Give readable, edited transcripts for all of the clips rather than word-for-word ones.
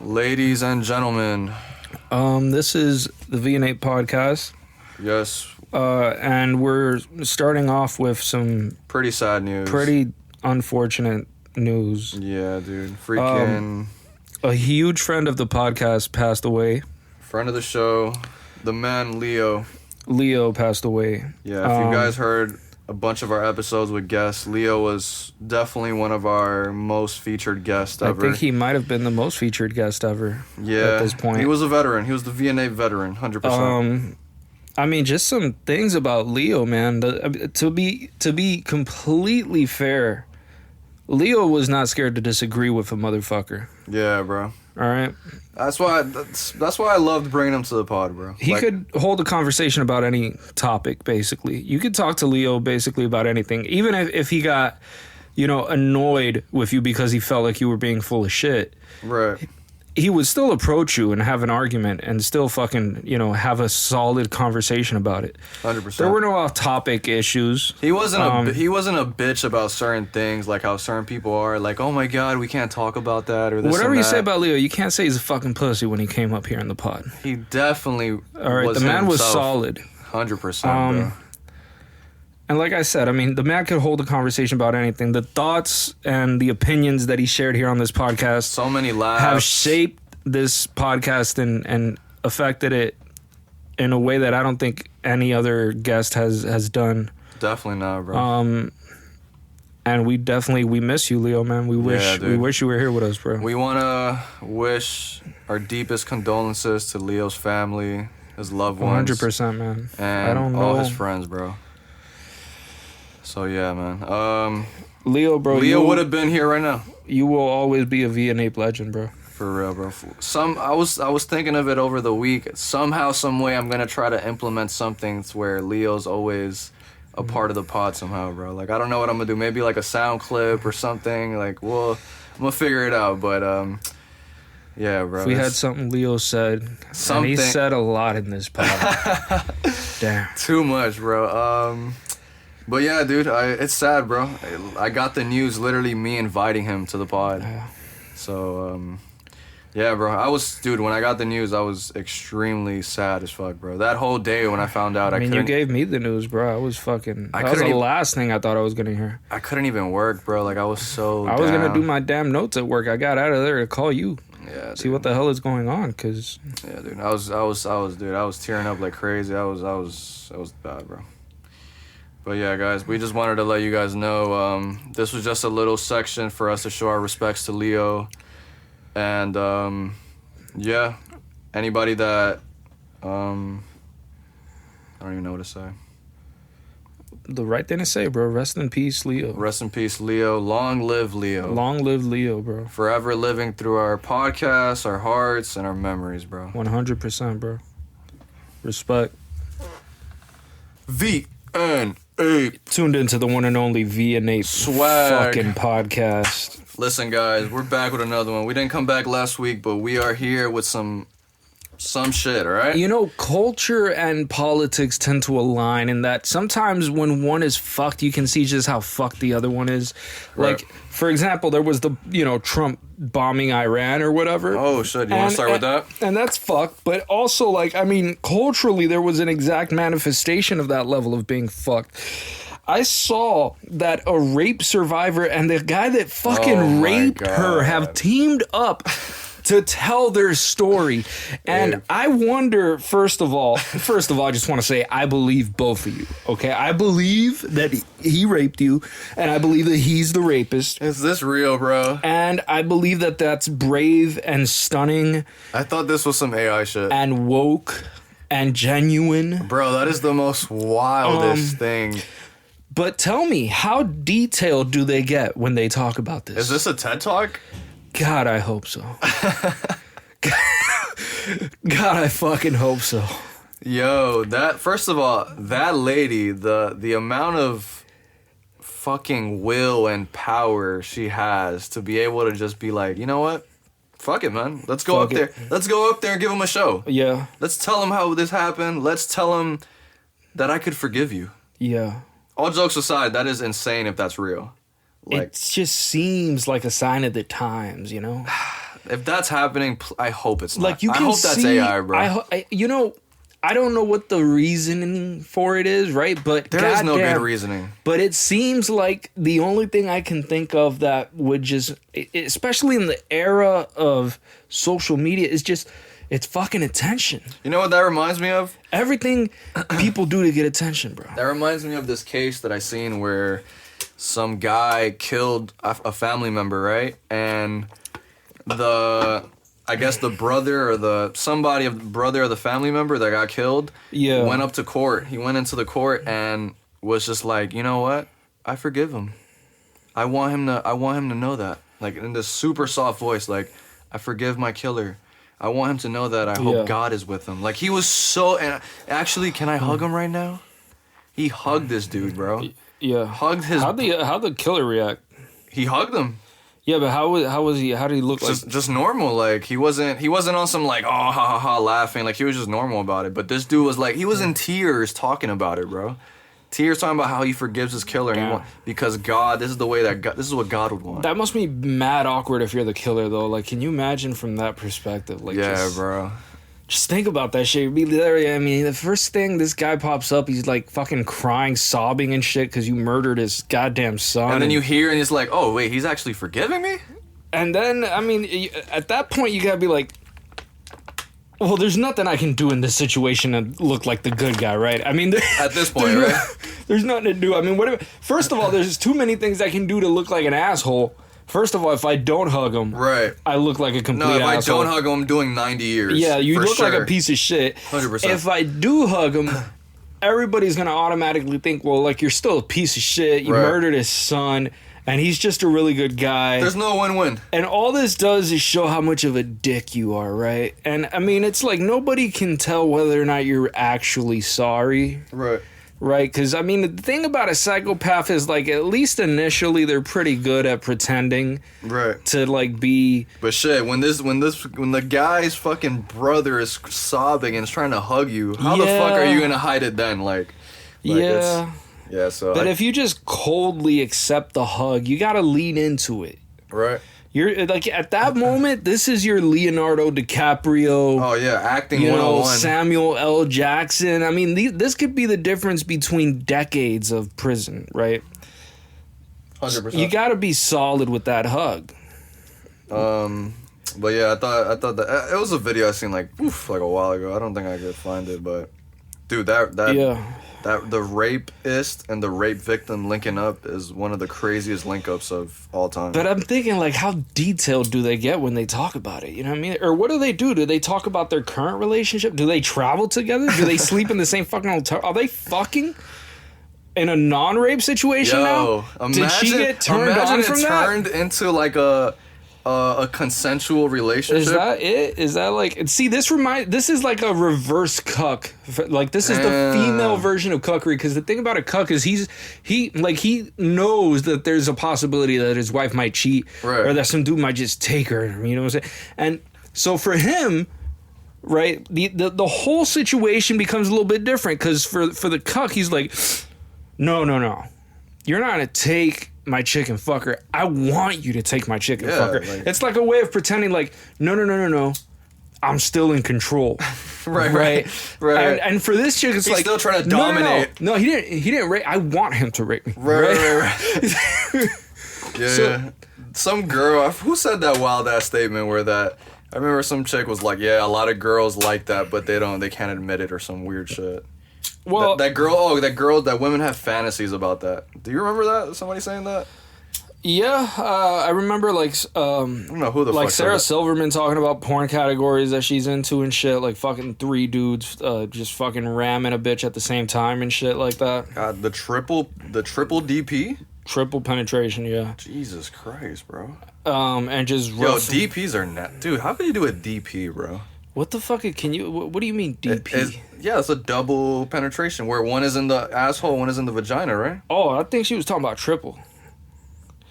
Ladies and gentlemen. This is the V N APE podcast. Yes. And we're starting off with some pretty sad news. Pretty unfortunate news. Yeah, dude. Freaking. A huge friend of the podcast passed away. Friend of the show, the man Leo. Leo passed away. Yeah, if you guys heard a bunch of our episodes with guests, Leo was definitely one of our most featured guests ever. I think he might have been the most featured guest ever. Yeah, at this point. He was a veteran. He was the V N APE veteran, 100%. I mean, just some things about Leo, man. To be completely fair, Leo was not scared to disagree with a motherfucker. Yeah, bro. All right. That's why I loved bringing him to the pod, bro. He could hold a conversation about any topic, basically. You could talk to Leo basically about anything, even if he got, annoyed with you because he felt like you were being full of shit. Right. He would still approach you and have an argument and still fucking, have a solid conversation about it. 100%. There were no off-topic issues. He wasn't a bitch about certain things, like how certain people are, like, oh my god, we can't talk about that or this. Whatever and you that. say about Leo, you can't say he's a fucking pussy when he came up here in the pod. He definitely. All right, the man was solid. 100%, bro. And like I said, I mean, the man could hold a conversation about anything. The thoughts and the opinions that he shared here on this podcast, so many laughs, have shaped this podcast and affected it in a way that I don't think any other guest has done. Definitely not, bro. And we miss you, Leo, man. We wish you were here with us, bro. We want to wish our deepest condolences to Leo's family, his loved ones. 100%, man. And I don't know. all his friends, bro. So, yeah, man. Leo, bro. Leo would have been here right now. You will always be a V N APE legend, bro. For real, bro. I was thinking of it over the week. Somehow, some way, I'm going to try to implement something where Leo's always a part of the pod somehow, bro. Like, I don't know what I'm going to do. Maybe, like, a sound clip or something. Like, well, I'm going to figure it out. But, yeah, bro. If we had something Leo said. Something. And he said a lot in this pod. Damn. Too much, bro. But yeah, dude, it's sad, bro. I got the news, literally me inviting him to the pod. Yeah. So, yeah, bro. When I got the news, I was extremely sad as fuck, bro. That whole day when I found out, you gave me the news, bro. I was fucking. That was the last thing I thought I was gonna hear. I couldn't even work, bro. Like, I was so. I was gonna do my damn notes at work. I got out of there to call you. Yeah. See what the hell is going on, cause. Yeah, dude. I was tearing up like crazy. I was bad, bro. But yeah, guys, we just wanted to let you guys know this was just a little section for us to show our respects to Leo. And, yeah, anybody that, I don't even know what to say. The right thing to say, bro. Rest in peace, Leo. Rest in peace, Leo. Long live Leo. Long live Leo, bro. Forever living through our podcasts, our hearts, and our memories, bro. 100%, bro. Respect. V N APE. Tuned into the one and only V N APE Swag fucking podcast. Listen, guys, we're back with another one. We didn't come back last week, but we are here with some shit, all right? Culture and politics tend to align in that sometimes when one is fucked, you can see just how fucked the other one is. Right. Like, for example, there was the, Trump bombing Iran or whatever. Oh, shit. You want to start with that? And that's fucked. But also, culturally, there was an exact manifestation of that level of being fucked. I saw that a rape survivor and the guy that fucking raped her have teamed up to tell their story. And I wonder, first of all, I just want to say I believe both of you, okay? I believe that he raped you, and I believe that he's the rapist. Is this real, bro? And I believe that that's brave and stunning. I thought this was some AI shit. And woke and genuine. Bro, that is the most wildest thing. But tell me, how detailed do they get when they talk about this? Is this a TED Talk? God, I hope so. God, I fucking hope so. Yo, first of all, that lady, the amount of fucking will and power she has to be able to just be like, you know what? Fuck it, man. Let's go up there. Let's go up there and give him a show. Yeah. Let's tell him how this happened. Let's tell him that I could forgive you. Yeah. All jokes aside, that is insane if that's real. It just seems like a sign of the times, If that's happening, I hope it's not. Like you can I hope that's AI, bro. You know, I don't know what the reasoning for it is, right? But There is no good reasoning. But it seems like the only thing I can think of that would just, especially in the era of social media, is just, it's fucking attention. You know what that reminds me of? Everything people do to get attention, bro. That reminds me of this case that I seen where some guy killed a family member, right? And I guess the brother or the brother of the family member that got killed went up to court. He went into the court and was just like, you know what? I forgive him. I want him to know that. Like in this super soft voice, like, I forgive my killer. I want him to know that I hope God is with him. Like he was so, and actually, can I hug him right now? He hugged this dude, bro. Yeah. Hugged his. How'd the killer react? He hugged him. Yeah, but how was he? How did he look like? Just normal. Like he wasn't on some like, oh, ha ha ha, laughing. Like he was just normal about it. But this dude was like, he was in tears talking about it, bro. Tears talking about how he forgives his killer because God. This is the way this is what God would want. That must be mad awkward if you're the killer though. Like, can you imagine from that perspective? Like, bro. Just think about that shit. You'd be there. I mean, the first thing this guy pops up, he's like fucking crying, sobbing and shit because you murdered his goddamn son. And then you hear and it's like, oh wait, he's actually forgiving me. And then I mean, at that point you gotta be like, well, there's nothing I can do in this situation to look like the good guy, right? I mean, at this point, right? There's nothing to do. I mean, whatever. First of all, there's too many things I can do to look like an asshole. First of all, if I don't hug him, I look like a complete asshole. No, if I don't hug him, I'm doing 90 years. Yeah, you look like a piece of shit. 100%. If I do hug him, everybody's going to automatically think, well, like, you're still a piece of shit. You murdered his son, and he's just a really good guy. There's no win-win. And all this does is show how much of a dick you are, right? And, I mean, it's like nobody can tell whether or not you're actually sorry. Right, because I mean, the thing about a psychopath is like, at least initially, they're pretty good at pretending, to like be. But shit, when the guy's fucking brother is sobbing and is trying to hug you, how the fuck are you gonna hide it then? So. But if you just coldly accept the hug, you gotta lean into it. Right. You're like, at that moment, this is your Leonardo DiCaprio. Oh yeah, acting 101. Samuel L. Jackson. I mean, this could be the difference between decades of prison, right? 100%. You got to be solid with that hug. But yeah, I thought that it was a video I seen like a while ago. I don't think I could find it, but dude, that the rapist and the rape victim linking up is one of the craziest link-ups of all time. But I'm thinking, like, how detailed do they get when they talk about it? You know what I mean? Or what do they do? Do they talk about their current relationship? Do they travel together? Do they sleep in the same fucking hotel? Are they fucking in a non-rape situation now? Did she get turned on from that? Turned into like a consensual relationship. Is that it? Is that like? See, this is like a reverse cuck. Like, this is the female version of cuckery. Because the thing about a cuck is he knows that there's a possibility that his wife might cheat, or that some dude might just take her. You know what I'm saying? And so for him, right, the whole situation becomes a little bit different. Because for the cuck, he's like, no, you're not gonna take my chicken fucker. I want you to take my chicken fucker. Like, it's like a way of pretending like, no. I'm still in control. Right. And for this chick, it's he's like, still trying to dominate. No, he didn't rape. I want him to rape me. Right. Yeah. Some girl, who said that wild ass statement where that, I remember some chick was like, yeah, a lot of girls like that, but they can't admit it or some weird shit. Well, that women have fantasies about that. Do you remember that? Somebody saying that? Yeah, I remember like I don't know who the like fuck Sarah Silverman talking about porn categories that she's into and shit, like fucking 3 dudes just fucking ramming a bitch at the same time and shit like that. God, the triple DP? Triple penetration, yeah. Jesus Christ, bro. And just DPs are net. Dude, how can you do a DP, bro? What the fuck can you? What do you mean DP? It's a double penetration where one is in the asshole, one is in the vagina, right? Oh, I think she was talking about triple.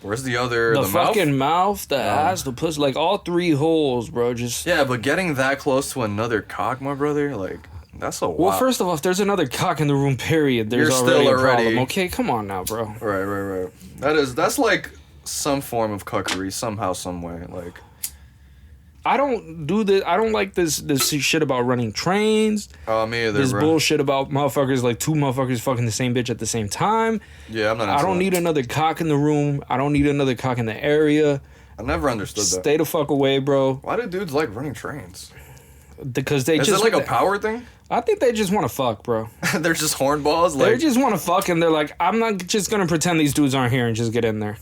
Where's the other? The fucking mouth, the ass, the pussy, like all 3 holes, bro. Just but getting that close to another cock, my brother, like that's a well. First of all, if there's another cock in the room, period, there's already a problem. Okay, come on now, bro. Right. That's like some form of cuckery, somehow, some way, like. I don't do this. I don't like this shit about running trains. Oh, me either, This bro. bullshit about motherfuckers, like two motherfuckers fucking the same bitch at the same time. Yeah, I'm not. I don't need another cock in the room. I don't need another cock in the area. I never understood that. Stay the fuck away, bro. Why do dudes like running trains? Because they Is just... it like a power thing? I think they just want to fuck, bro. They're just hornballs? They Like, just want to fuck, and they're like, I'm not just going to pretend these dudes aren't here and just get in there.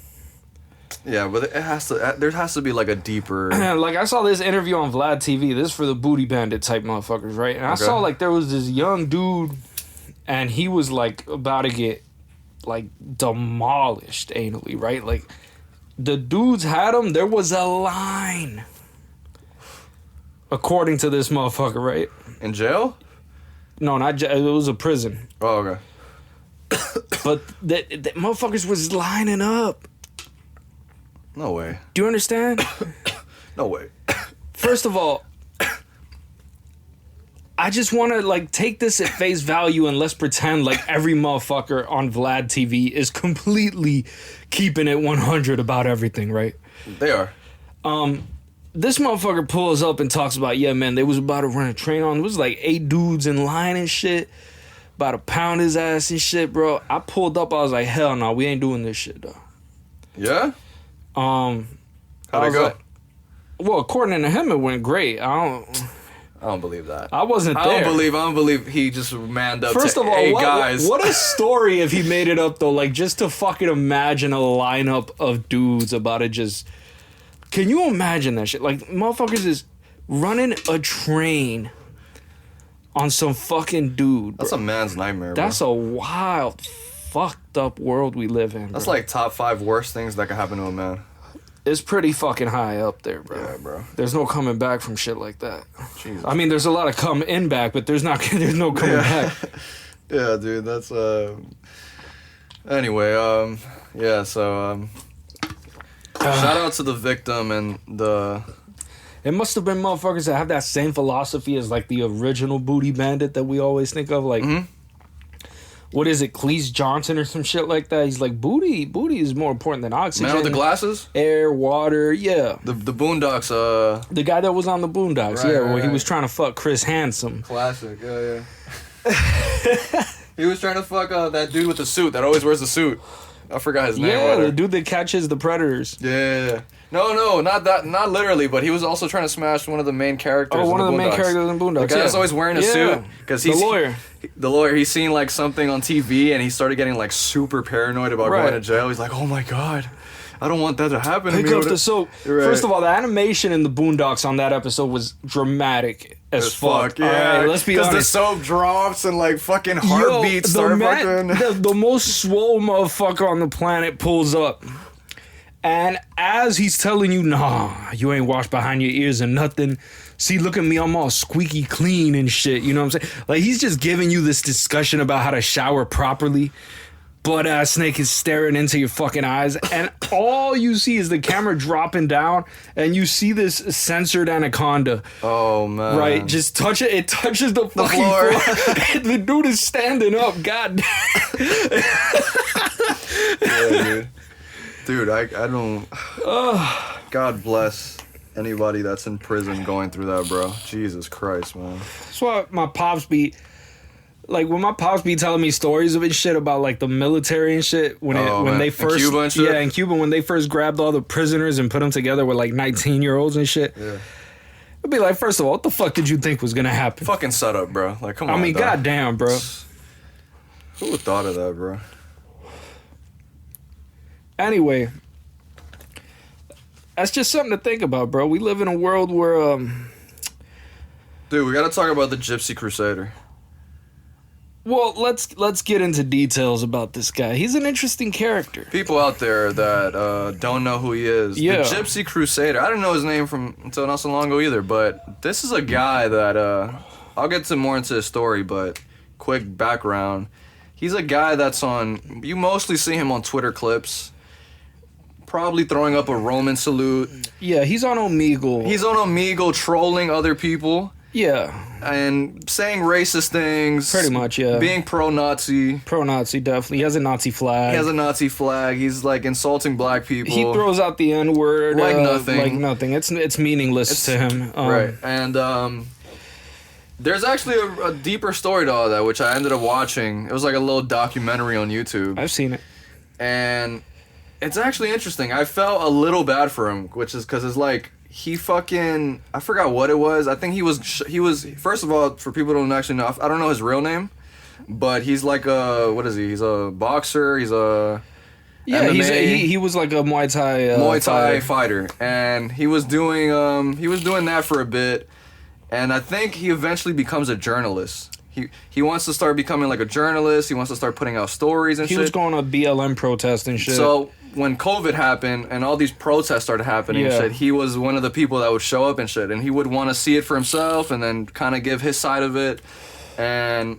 yeah, but it has to... There has to be like a deeper... Like, I saw this interview on Vlad TV. This is for the booty bandit type motherfuckers, right? And I saw, like, there was this young dude, and he was, like, about to get, like, demolished anally, right? Like, the dudes had him. There was a line. According to this motherfucker, right? In jail? No, not jail. It was a prison. Oh, okay. But the motherfuckers was lining up. No way. Do you understand? No way. First of all, I just want to, like, take this at face value and let's pretend like every motherfucker on Vlad TV is completely keeping it 100 about everything, right? They are. This motherfucker pulls up and talks about, yeah, man, they was about to run a train on. It was like 8 dudes in line and shit. About to pound his ass and shit, bro. I pulled up. I was like, hell no, we ain't doing this shit, though. Yeah? How'd it go? Like, well, according to him, it went great. I don't believe that. I wasn't there. I don't believe he just manned up First to of all, 8 guys. what a story if he made it up, though. Like, just to fucking imagine a lineup of dudes about to just... Can you imagine that shit? Like, motherfuckers is running a train on some fucking dude, bro. That's a man's nightmare, bro. That's a wild, fucked up world we live in, bro. That's like top 5 worst things that could happen to a man. It's pretty fucking high up there, bro. Yeah, bro. There's no coming back from shit like that. Jesus. I mean, there's a lot of come in back, but there's no coming back. Yeah, dude, that's anyway, yeah, so shout out to the victim and the... It must have been motherfuckers that have that same philosophy as, like, the original booty bandit that we always think of. Like, what is it, Cleese Johnson or some shit like that? He's like, booty is more important than oxygen. Man with the glasses? Air, water, yeah. The Boondocks, The guy that was on the Boondocks, Right, yeah, right, where he right. was trying to fuck Chris Handsome. Classic, yeah. He was trying to fuck that dude with the suit that always wears the suit. I forgot his name. Yeah, whatever. the dude that catches the predators. Yeah. No, not that, not literally, but he was also trying to smash one of the main characters. Oh, one of the main Boondocks. characters in Boondocks. The guy that's always wearing a suit because he's the lawyer. The lawyer. He's seen like something on TV and he started getting like super paranoid about Right. going to jail. He's like, oh my god, I don't want that to happen to Pick me. up the soap. Right. First of all, the animation in the Boondocks on that episode was dramatic as fuck. Yeah, All right, let's be honest. Because the soap drops and like fucking heartbeats start fucking. The most swole motherfucker on the planet pulls up. And as he's telling you, nah, you ain't washed behind your ears and nothing. See, look at me, I'm all squeaky clean and shit. You know what I'm saying? Like, he's just giving you this discussion about how to shower properly. Butt ass snake is staring into your fucking eyes. And all you see is the camera dropping down. And you see this censored anaconda. Oh man! Right, just touch it. It touches the fucking floor. The dude is standing up. God damn. Yeah, dude, I don't. God bless anybody that's in prison going through that, bro. Jesus Christ, man. That's why my pops be like, when my pops be telling me stories of it shit about like the military and shit when man. they In first Cuba and shit? in Cuba when they first grabbed all the prisoners and put them together with like 19-year-olds and shit. Yeah. I'd be like, first of all, what the fuck did you think was gonna happen? Fucking setup, bro. Like, come on. I mean, dog. goddamn, bro. Who would thought of that, bro? Anyway, that's just something to think about, bro. We live in a world where Dude, we gotta talk about the Gypsy Crusader. well, let's get into details about this guy. He's an interesting character. People out there that don't know who he is. Yeah. The Gypsy Crusader. I didn't know his name until not so long ago either, but this is a guy that I'll get to more into his story, but quick background. He's a guy that's on, you mostly see him on Twitter clips, probably throwing up a Roman salute. Yeah, he's on Omegle. He's on Omegle trolling other people. Yeah. And saying racist things. Pretty much, yeah. Being pro-Nazi. Pro-Nazi, definitely. He has a Nazi flag. He has a Nazi flag. He's like insulting black people. He throws out the N-word. Like nothing. Like nothing. It's meaningless to him. Right. And there's actually a deeper story to all that, which I ended up watching. It was like a little documentary on YouTube. I've seen it. And it's actually interesting. I felt a little bad for him, which is because it's like, he fucking, I forgot what it was. I think he was, first of all, for people who don't actually know, I don't know his real name, but he's like what is he? He's a boxer, he's a MMA. He was like a Muay Thai fighter. And he was doing that for a bit, and I think he eventually becomes a journalist. He wants to start becoming like a journalist, he wants to start putting out stories and shit. He was going to BLM protest and shit. So, when COVID happened and all these protests started happening and shit, he was one of the people that would show up and shit, and he would want to see it for himself and then kind of give his side of it. And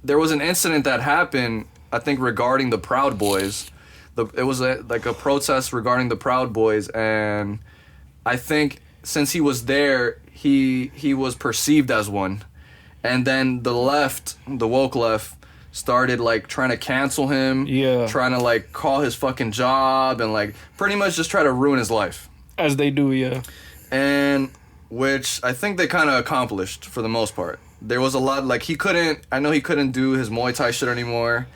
there was an incident that happened, I think, regarding the Proud Boys. It was like a protest regarding the Proud Boys, and I think since he was there, he was perceived as one. And then the left, the woke left, started like trying to cancel him, trying to like call his fucking job and like pretty much just try to ruin his life. As they do, yeah. And which I think they kind of accomplished for the most part. There was a lot, like I know he couldn't do his Muay Thai shit anymore.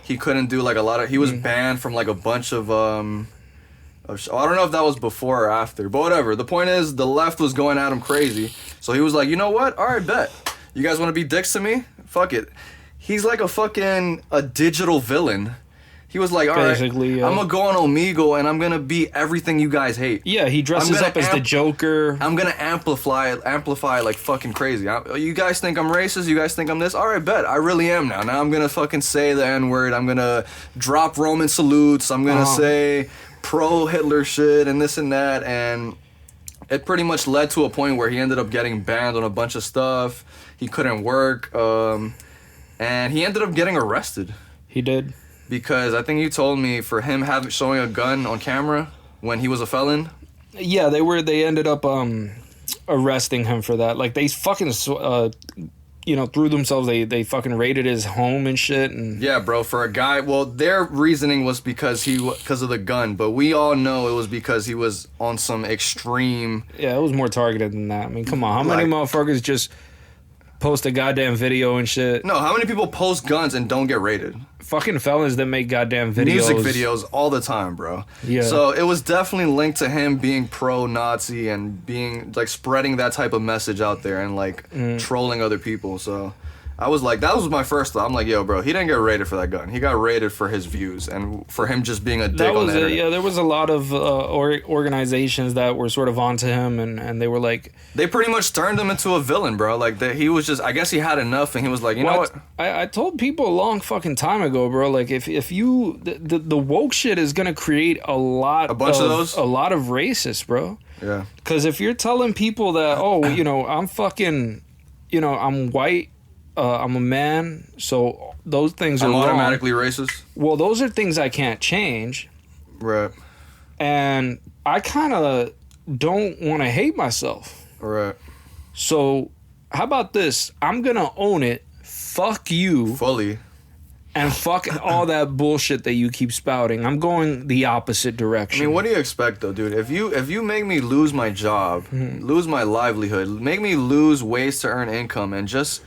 He couldn't do like a lot of, he was banned from like a bunch of, I don't know if that was before or after, but whatever. The point is the left was going at him crazy. So he was like, you know what? All right, bet. You guys want to be dicks to me? Fuck it. He's like a digital villain. He was like, all right, I'm going to go on Omegle and I'm going to be everything you guys hate. Yeah, he dresses up as the Joker. I'm going to amplify like fucking crazy. You guys think I'm racist? You guys think I'm this? All right, bet. I really am now. Now I'm going to fucking say the N-word. I'm going to drop Roman salutes. I'm going to say pro-Hitler shit and this and that. And it pretty much led to a point where he ended up getting banned on a bunch of stuff. He couldn't work. And he ended up getting arrested. He did. Because I think you told me for him showing a gun on camera when he was a felon. Yeah, they ended up arresting him for that. Like they fucking threw themselves. They fucking raided his home and shit. And yeah, bro, for a guy. Well, their reasoning was because of the gun, but we all know it was because he was on some extreme. Yeah, it was more targeted than that. I mean, come on, how many motherfuckers just post a goddamn video and shit? No, how many people post guns and don't get raided? Fucking felons that make goddamn videos. Music videos all the time, bro. Yeah. So it was definitely linked to him being pro-Nazi and being, like, spreading that type of message out there and, like, trolling other people. So I was like, that was my first thought. I'm like, yo, bro, he didn't get raided for that gun. He got raided for his views and for him just being a dick on the internet. Yeah, there was a lot of organizations that were sort of onto him, and they were like... They pretty much turned him into a villain, bro. Like, he was just... I guess he had enough, and he was like, you know what? I told people a long fucking time ago, bro, like, if you... The woke shit is gonna create a lot of those? A lot of racists, bro. Yeah. Because if you're telling people that, I'm fucking... I'm white... I'm a man, so those things are automatically racist. Well, those are things I can't change. Right. And I kind of don't want to hate myself. Right. So, how about this? I'm going to own it. Fuck you. Fully. And fuck all that bullshit that you keep spouting. I'm going the opposite direction. I mean, what do you expect, though, dude? If you make me lose my job, lose my livelihood, make me lose ways to earn income, and just...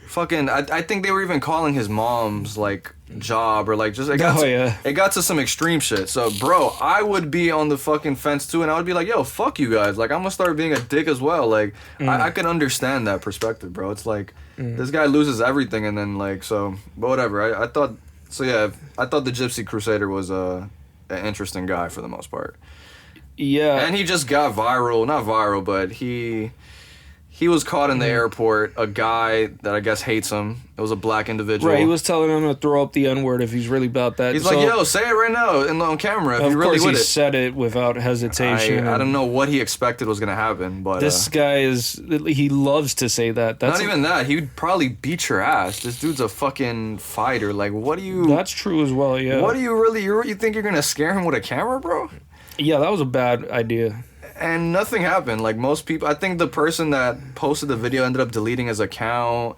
Fucking, I think they were even calling his mom's, like, job, or, like, just, it got to some extreme shit. So, bro, I would be on the fucking fence, too, and I would be like, yo, fuck you guys. Like, I'm gonna start being a dick as well. Like, I can understand that perspective, bro. It's like, this guy loses everything, and then, like, so, but whatever. I thought the Gypsy Crusader was, an interesting guy for the most part. Yeah. And he just got viral, not viral, but he was caught in the airport, a guy that I guess hates him. It was a black individual. Right, he was telling him to throw up the N-word if he's really about that. He's like, yo, say it right now on camera if you really would. Of course he said it without hesitation. I don't know what he expected was going to happen, but... This guy he loves to think that. Not even that. He would probably beat your ass. This dude's a fucking fighter. Like, what do you... That's true as well, yeah. What do you really... You think you're going to scare him with a camera, bro? Yeah, that was a bad idea. and nothing happened. Like most people, I think the person that posted the video ended up deleting his account.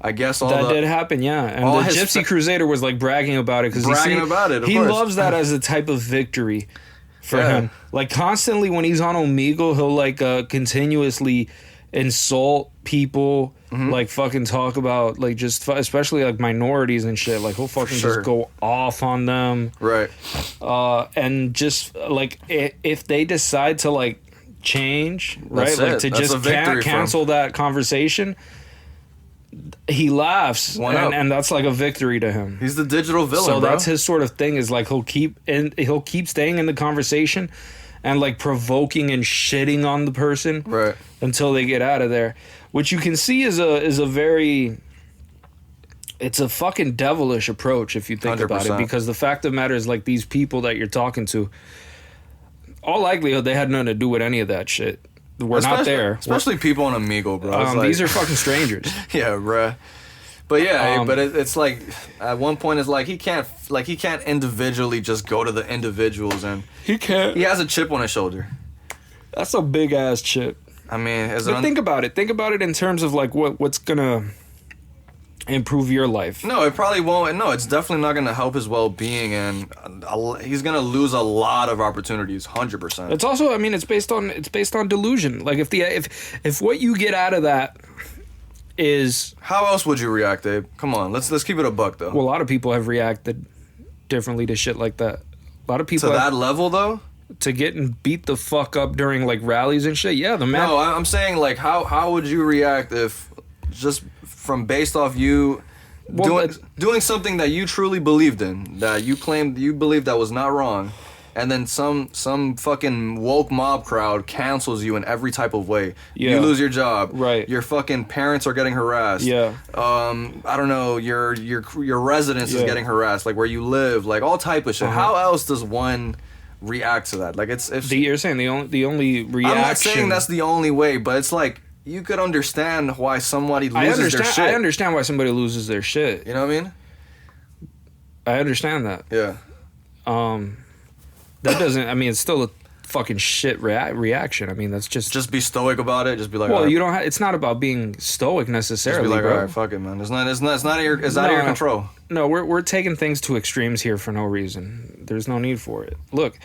I guess that did happen, yeah. And the Gypsy Crusader was like bragging about it because he loves that as a type of victory for him. Like constantly when he's on Omegle, he'll like continuously insult people, like fucking talk about like just especially like minorities and shit. Like he'll fucking just go off on them, right? And just like if they decide to like change, right, like to just cancel that conversaying, he laughs, and that's like a victory to him. He's the digital villain, so bro. That's his sort of thing. Is like he'll keep staying in the conversation, and like provoking and shitting on the person, right, until they get out of there. Which you can see is a very, it's a fucking devilish approach if you think 100%. About it. Because the fact of the matter is, like, these people that you're talking to, all likelihood they had nothing to do with any of that shit. We're not there. Especially people on Omegle, bro. These are fucking strangers. Yeah, bruh. But yeah, but it's like at one point it's like he can't individually just go to the individuals, and he can't. He has a chip on his shoulder. That's a big ass chip. I mean, think about it. Think about it in terms of like what's gonna improve your life. No, it probably won't. No, it's definitely not gonna help his well-being, and he's gonna lose a lot of opportunities. 100%. It's also, I mean, it's based on delusion. Like if what you get out of that is, how else would you react, Abe? Come on, let's keep it a buck though. Well, a lot of people have reacted differently to shit like that. A lot of people to that level though. To getting beat the fuck up during like rallies and shit. Yeah, the man. No, I'm saying like how would you react if just from based off you doing something that you truly believed in, that you claimed you believed that was not wrong, and then some fucking woke mob crowd cancels you in every type of way. Yeah. You lose your job. Right. Your fucking parents are getting harassed. Yeah. I don't know, your residence is getting harassed, like where you live, like all type of shit. How else does one react to that? Like you're saying the only reaction. I'm not saying that's the only way, but it's like you could understand why somebody loses their shit. I understand why somebody loses their shit. You know what I mean? I understand that. Yeah. That doesn't. I mean, it's still a fucking shit reaction. I mean, that's just be stoic about it. Just be like, well, you don't. It's not about being stoic necessarily. Just be like, bro. all right, fuck it, man. It's out of your control. No, we're taking things to extremes here for no reason. There's no need for it. Look,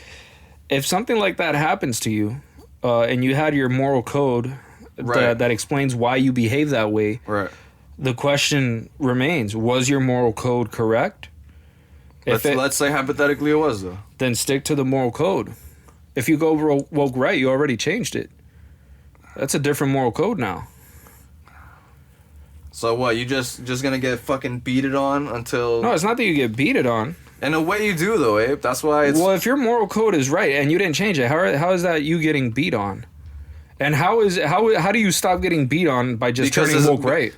if something like that happens to you, and you had your moral code that explains why you behave that way, right? The question remains: was your moral code correct? Let's say hypothetically it was, though. Then stick to the moral code. If you go woke right, you already changed it. That's a different moral code now. So what? You just gonna get fucking beated on until? No, it's not that you get beated on. In a way, you do though, Abe. That's why it's. Well, if your moral code is right and you didn't change it, how is that you getting beat on? And how do you stop getting beat on by just turning woke right?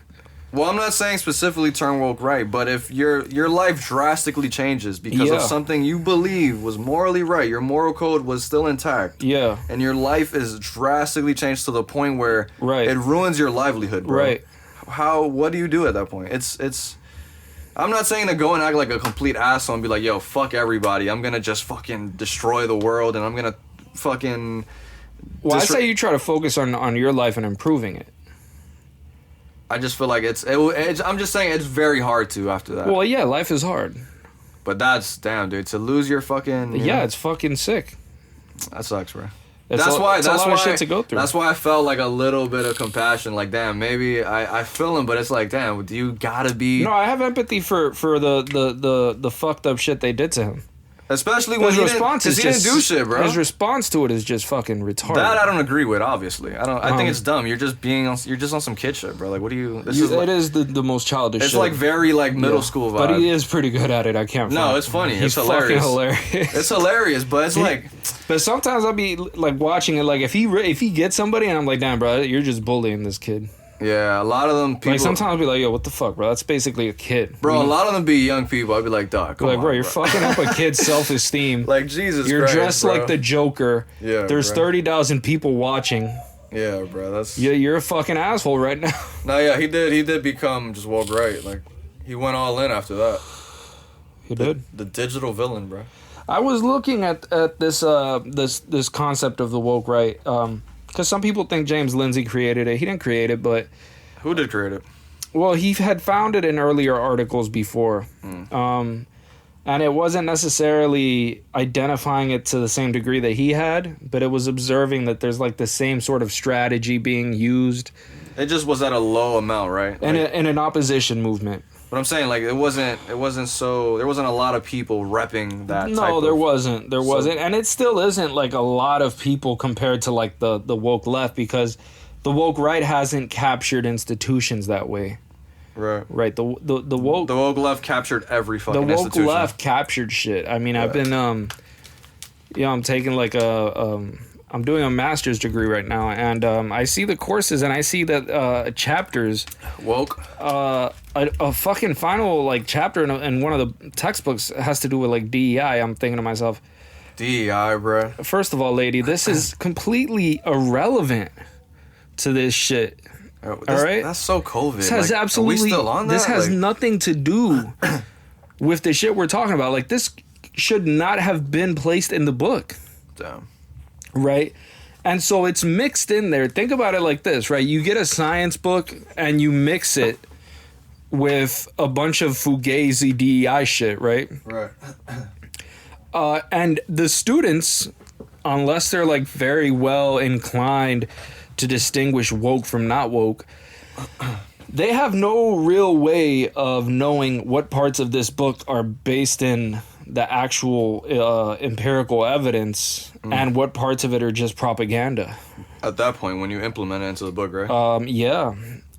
Well, I'm not saying specifically turn woke right, but if your life drastically changes because of something you believe was morally right, your moral code was still intact, and your life is drastically changed to the point where it ruins your livelihood, bro. Right. What do you do at that point? It's. I'm not saying to go and act like a complete asshole and be like, yo, fuck everybody. I'm gonna just fucking destroy the world and I'm gonna fucking. Well, I say you try to focus on your life and improving it. I just feel like I'm just saying it's very hard to after that. Well, yeah, life is hard. But that's, damn, dude, to lose your fucking... Yeah, it's fucking sick. That sucks, bro. That's why shit to go through. That's why I felt like a little bit of compassion. Like, damn, maybe I feel him, but it's like, damn, do you gotta be... No, I have empathy for the fucked up shit they did to him. Especially when he didn't do shit, bro. His response to it is just fucking retarded. That I don't agree with, obviously. I think it's dumb. You're just on some kid shit, bro. Like, what do you... It is the most childish shit. It's like very like middle school vibe. But he is pretty good at it. I can't... No, it's funny. He's it's hilarious. Fucking hilarious. It's hilarious, but it's like... But sometimes I'll be like watching it, like if he gets somebody and I'm like, damn, bro, you're just bullying this kid. Yeah, a lot of them people... Like, sometimes I'll be like, yo, what the fuck, bro? That's basically a kid. Bro, a lot of them be young people. I'd be like, dog, come on, bro, you're fucking up a kid's self-esteem. Like, Jesus You're Christ, dressed bro. like the Joker. Yeah, There's 30,000 people watching. Yeah, bro, that's... Yeah, you're a fucking asshole right now. No, yeah, he did become just woke right. Like, he went all in after that. He did. The digital villain, bro. I was looking at this concept of the woke right, because some people think James Lindsay created it. He didn't create it, but Who did create it? well, he had found it in earlier articles before, and it wasn't necessarily identifying it to the same degree that he had, but it was observing that there's like the same sort of strategy being used. It just was at a low amount, right? In an opposition movement. But I'm saying, like, it wasn't so, there wasn't a lot of people repping that. No, there wasn't, and it still isn't like a lot of people compared to like the woke left, because the woke right hasn't captured institutions that way. Right. The woke left captured every fucking institution. The institution. woke left captured shit. I mean, I've been I'm taking like I'm doing a master's degree right now, and I see the courses, and I see that chapters woke. A fucking final like chapter in one of the textbooks has to do with like DEI. I'm thinking to myself, DEI, bro. First of all, lady, this is completely irrelevant to this shit. All right, that's so COVID. This has absolutely. Are we still on that? This has nothing to do with the shit we're talking about. Like, this should not have been placed in the book. Damn. Right? And so it's mixed in there. Think about it like this, right? You get a science book and you mix it with a bunch of fugazi DEI shit, right? Right. And the students, unless they're like very well inclined to distinguish woke from not woke, they have no real way of knowing what parts of this book are based in the actual empirical evidence and what parts of it are just propaganda. At that point, when you implement it into the book, right? Yeah.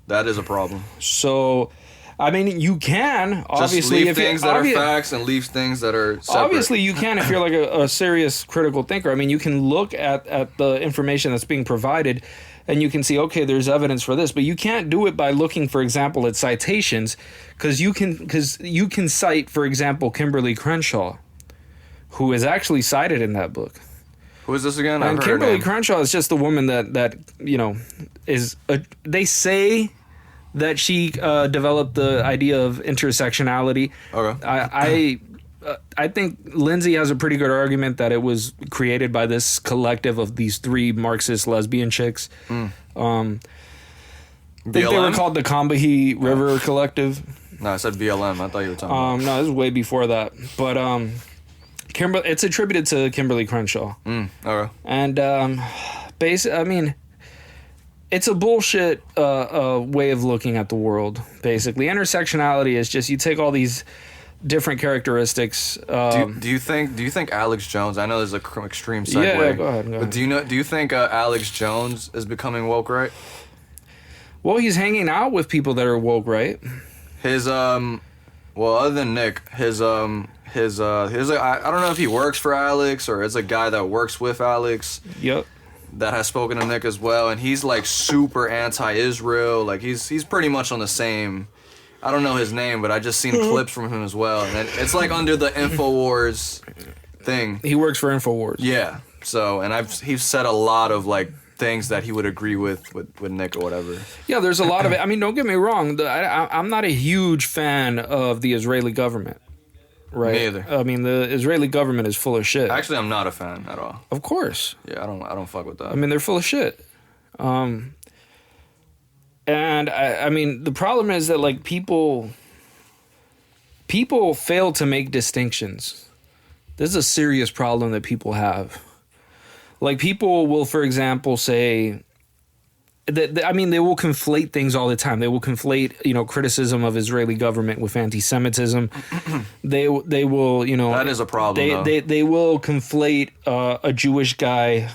That is a problem. So, I mean, you can, obviously. Just leave things that are facts and leave things that are separate. Obviously, you can if you're like a serious critical thinker. I mean, you can look at the information that's being provided and you can see, okay, there's evidence for this, but you can't do it by looking, for example, at citations, because you can cite, for example, Kimberly Crenshaw, who is actually cited in that book. Who is this again? And Kimberly Crenshaw is just the woman that is. They say that she developed the idea of intersectionality. Okay. I think Lindsay has a pretty good argument that it was created by this collective of these three Marxist lesbian chicks. I think they were called the Combahee River Collective. No, I said BLM. I thought you were talking about. No, this is way before that. But it's attributed to Kimberly Crenshaw. Okay. And I mean, it's a bullshit way of looking at the world, basically. Intersectionality is just you take all these different characteristics. Do you think Alex Jones? I know there's an extreme segue. Yeah, go ahead. But do you think Alex Jones is becoming woke, right? Well, he's hanging out with people that are woke, right? His other than Nick, I don't know if he works for Alex or is a guy that works with Alex. Yep. That has spoken to Nick as well, and he's like super anti-Israel. Like he's pretty much on the same. I don't know his name, but I just seen clips from him as well, and it's like under the InfoWars thing. He works for InfoWars. Yeah. So, and he's said a lot of like things that he would agree with Nick or whatever. Yeah, there's a lot of it. I mean, don't get me wrong. I'm not a huge fan of the Israeli government. Right. Me either. I mean, the Israeli government is full of shit. Actually, I'm not a fan at all. Of course. Yeah, I don't fuck with that. I mean, they're full of shit. And I mean, the problem is that like people fail to make distinctions. This is a serious problem that people have. Like people will, for example, say that I mean, they will conflate things all the time. They will conflate, criticism of Israeli government with anti-Semitism. They will, that is a problem. They will conflate a Jewish guy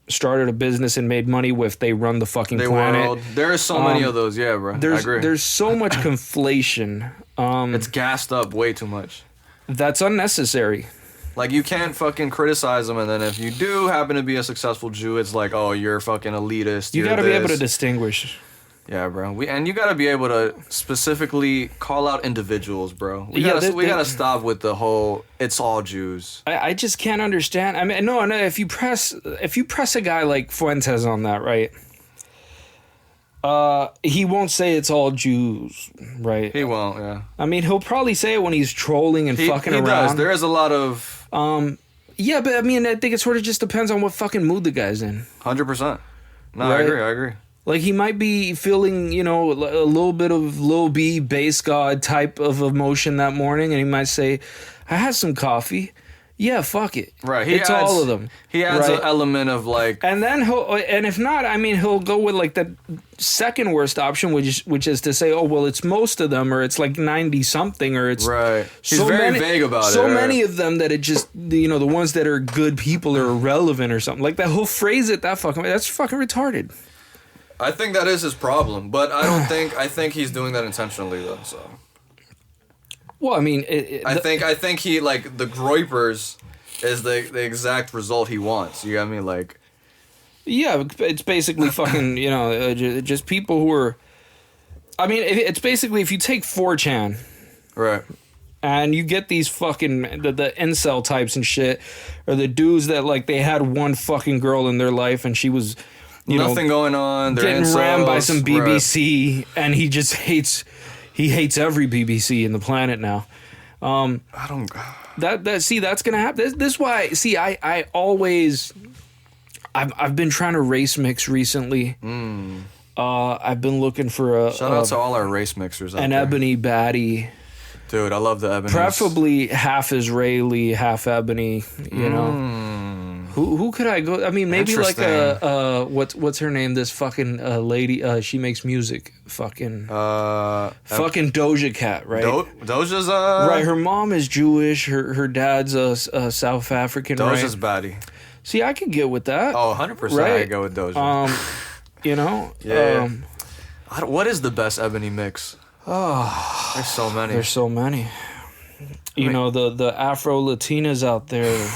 started a business and made money with they run the fucking planet. There are so many of those, yeah, bro. I agree. There's so much conflation. It's gassed up way too much. That's unnecessary. Like, you can't fucking criticize them, and then if you do happen to be a successful Jew, it's like, oh, you're fucking elitist. You gotta be able to distinguish. Yeah, bro. And you gotta be able to specifically call out individuals, bro. We gotta stop with the whole it's all Jews. I just can't understand. I mean, no. If you press a guy like Fuentes on that, right? He won't say it's all Jews, right? He won't. Yeah. I mean, he'll probably say it when he's trolling and fucking around. He does. There is a lot of Yeah, but I mean, I think it sort of just depends on what fucking mood the guy's in. 100%. No, Right? I agree. Like, he might be feeling, you know, a little bit of Lil B, bass god type of emotion that morning, and he might say, I had some coffee. Yeah, fuck it. Right. It's all of them. He adds right? an element of like... And then and if not, I mean, he'll go with like the second worst option, which is to say, oh, well, it's most of them, or it's like 90 something, or it's... Right. He's very vague about it. So many of them that it just, you know, the ones that are good people are irrelevant or something. Like that whole phrase it, that's fucking retarded. I think that is his problem, but I think he's doing that intentionally though, so... Well, I mean, I think he like the groypers is the exact result he wants. You got me like, yeah, it's basically fucking just people who are. I mean, it's basically if you take 4chan, right, and you get these fucking the incel types and shit, or the dudes that like they had one fucking girl in their life and she was, nothing going on, they're getting incels, rammed by some BBC, right. And he just hates. He hates every BBC in the planet now. I don't. See, that's gonna happen. This is why. See, I always. I've been trying to race mix recently. I've been looking for a. Shout out to all our race mixers. An ebony baddie. Dude, I love the ebony. Preferably half Israeli, half ebony. You know. Who could I go? I mean, maybe like what's her name? This fucking lady. She makes music. Fucking Doja Cat, right? Doja's right. Her mom is Jewish. Her dad's South African. Doja's right? baddie. See, I could get with that. Oh, 100%. Right? I go with Doja. You know. Yeah. What is the best ebony mix? Oh, there's so many. There's so many. You know the Afro Latinas out there.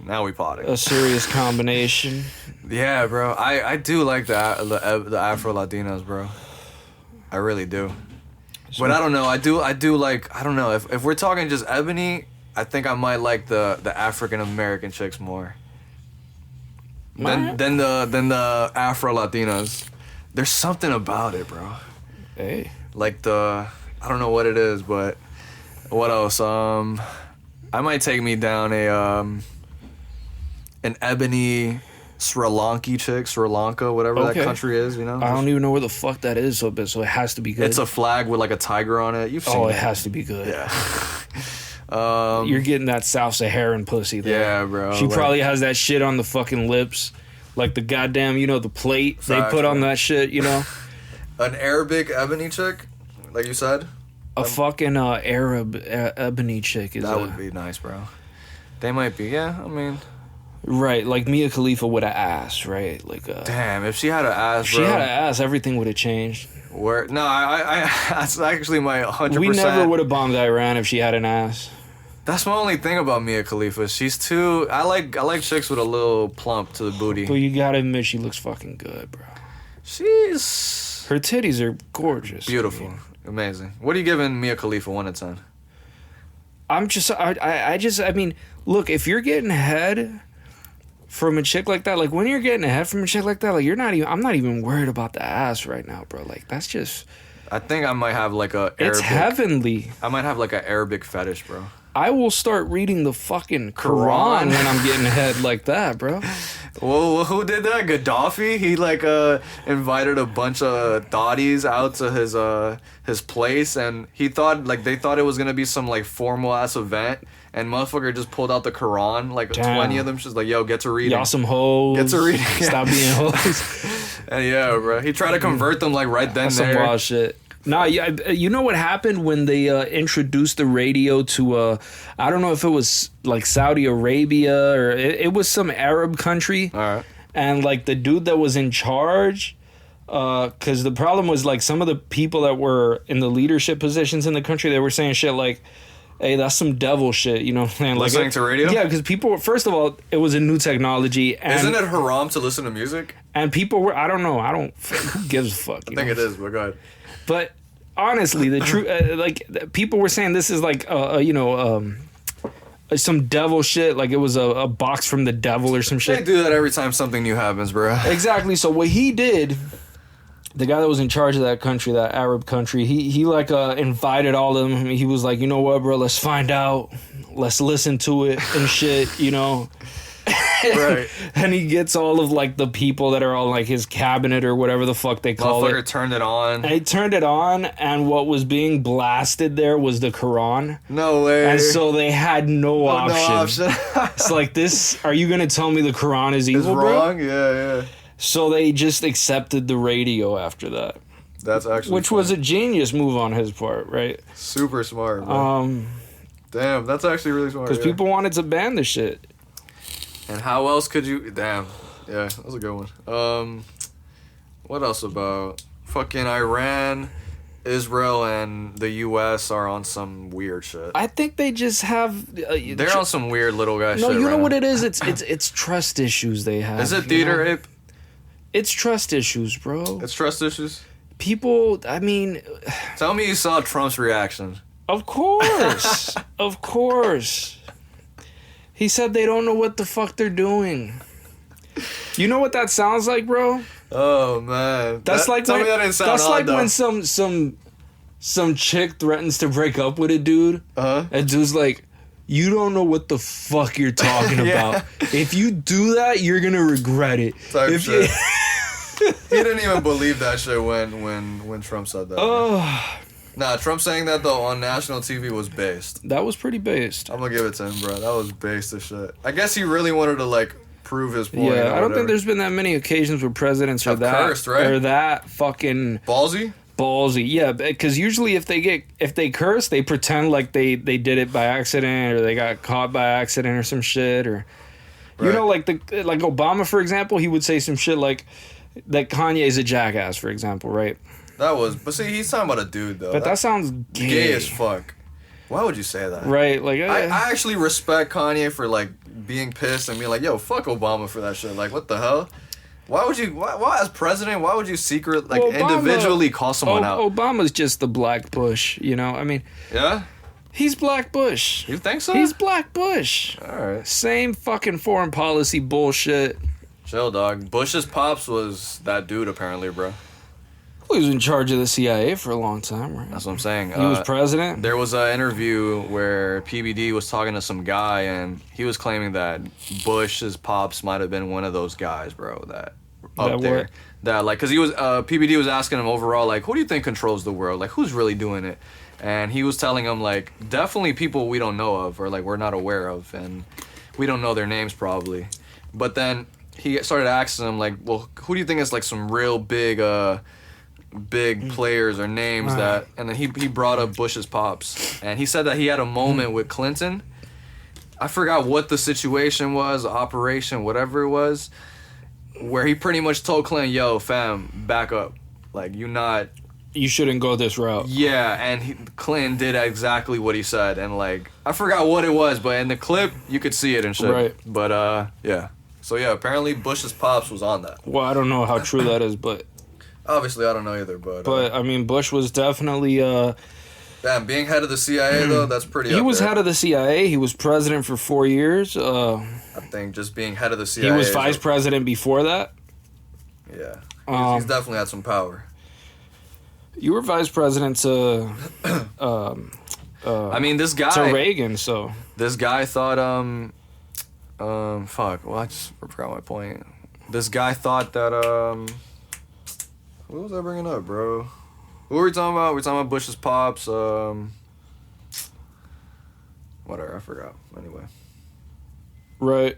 Now we potting. A serious combination. Yeah, bro. I do like the Afro Latinos, bro. I really do. But I don't know. I do like. I don't know if we're talking just ebony. I think I might like the African American chicks more. Than the Afro Latinos. There's something about it, bro. Hey. Like I don't know what it is, but what else? I might take me down an ebony Sri Lanka, whatever that country is, you know? I don't even know where the fuck that is, so it has to be good. It's a flag with like a tiger on it. You've seen it. It has to be good. Yeah. You're getting that South Saharan pussy there. Yeah, bro. She probably has that shit on the fucking lips. Like the goddamn, the plate they put on that shit, An Arabic ebony chick, like you said? A fucking Arab ebony chick is that would be nice, bro. They might be, yeah, I mean... Right, like Mia Khalifa with an ass, right? Like damn, if she had an ass, bro. She had an ass, everything would have changed. No, that's actually my 100%. We never would have bombed Iran if she had an ass. That's my only thing about Mia Khalifa. She's too... I like chicks with a little plump to the booty. But you gotta admit, she looks fucking good, bro. Her titties are gorgeous. Beautiful. Amazing. What are you giving Mia Khalifa 1 to 10? I mean, look, if you're getting head from a chick like that, like when you're getting a head from a chick like that, like I'm not even worried about the ass right now, bro. Like that's just... I think I might have like a Arabic... It's heavenly. I might have like an Arabic fetish, bro. I will start reading the fucking Quran when I'm getting head like that, bro. Well, who did that? Gaddafi? He like invited a bunch of thotties out to his place, and they thought it was gonna be some like formal ass event, and motherfucker just pulled out the Quran, like 20 of them. She's like, "Yo, get to reading. Y'all some hoes. Get to reading. Stop being hoes." And yeah, bro, he tried to convert them like right then. Some wild shit. Nah, yeah, you know what happened when they introduced the radio to I don't know if it was like Saudi Arabia or it was some Arab country. All right. And like the dude that was in charge, because the problem was like some of the people that were in the leadership positions in the country, they were saying shit like, hey, that's some devil shit, you know what I'm saying? Like, listening to radio? Yeah, because people, first of all, it was a new technology. And, isn't it haram to listen to music? And people were, I don't know, who gives a fuck? I think it is, but go ahead. But honestly, the truth, like people were saying this is like, some devil shit, like it was a box from the devil or some shit. They do that every time something new happens, bro. Exactly. So what he did, the guy that was in charge of that country, that Arab country, he like invited all of them. He was like, you know what, bro, let's find out let's listen to it and shit, you know. Right. And he gets all of like the people that are on like his cabinet or whatever the fuck they call Motherfucker it. turned it on. And he turned it on, and what was being blasted there was the Quran. No way. And so they had no option. No option. It's like, this, are you gonna tell me the Quran is evil, It's bro? wrong? Yeah. So they just accepted the radio after that. That's actually Which was a genius move on his part, right? super smart, bro. Damn, that's actually really smart. Because people wanted to ban the shit. And how else could you... Damn. Yeah, that was a good one. What else about... Fucking Iran, Israel, and the U.S. are on some weird shit. I think they just have... They're on some weird little guy shit. No, you know right what now. it is? It's trust issues they have. Is it you theater know? ape? It's trust issues, bro. It's trust issues? People, I mean... Tell me you saw Trump's reaction. Of course. Of course. He said they don't know what the fuck they're doing. You know what that sounds like, bro? Oh, man. That's like tell when, me that didn't sound that's odd, like though. when some chick threatens to break up with a dude. Uh-huh. And dude's like, you don't know what the fuck you're talking Yeah. about. If you do that, you're gonna regret it. Type If shit. He didn't even believe that shit when Trump said that. Oh, Nah, Trump saying that, though, on national TV was based. that was pretty based. I'm gonna give it to him, bro. That was based as shit. I guess he really wanted to, like, prove his point. Yeah, I don't think there's there's been that many occasions where presidents are Have that cursed, right? or that fucking Ballsy? ballsy. Yeah, because usually if they curse, they pretend like they did it by accident or they got caught by accident or some shit, or you Right. know, like Obama, for example, he would say some shit like that Kanye's a jackass, for example, right? That was... But see, he's talking about a dude, though. But that sounds gay as fuck. Why would you say that? right? Like I actually respect Kanye for, like, being pissed and being like, yo, fuck Obama for that shit. Like, what the hell? Why would you... Why as president, why would you Well, Obama- individually call someone out? Obama's just the Black Bush, you know? I mean, Yeah? he's Black Bush. You think so? He's Black Bush. Alright. Same fucking foreign policy bullshit. Chill, dog. Bush's pops was that dude, apparently, bro. He was in charge of the CIA for a long time, right? That's what I'm saying. He was president. There was an interview where PBD was talking to some guy, and he was claiming that Bush's pops might have been one of those guys, bro, that up That there. what? That, like, because he was, PBD was asking him overall, like, who do you think controls the world? Like, who's really doing it? And he was telling him, like, definitely people we don't know of, or, like, we're not aware of, and we don't know their names, probably. But then he started asking him, like, well, who do you think is, like, some real big players or names that, and then he brought up Bush's pops, and he said that he had a moment with Clinton. I forgot what the situation was, operation, whatever it was, where he pretty much told Clinton, yo, fam, back up. Like, You shouldn't go this route. yeah, and Clinton did exactly what he said, and, like, I forgot what it was, but in the clip, you could see it and shit. Right. But, yeah. So, yeah, apparently Bush's pops was on that. Well, I don't know how true that is, but Obviously, I don't know either, but I mean, Bush was definitely damn, being head of the CIA, though, that's pretty he up was there. head of the CIA. He was president for 4 years. I think just being head of the CIA. He was is vice a- president before that. Yeah. He's Um, definitely had some power. You were vice president to I mean, this to guy. Reagan, so This guy thought, fuck. Well, I just forgot my point. This guy thought that, what was I bringing up, bro? What were we talking about? We were talking about Bush's pops, whatever, I forgot. Anyway. right.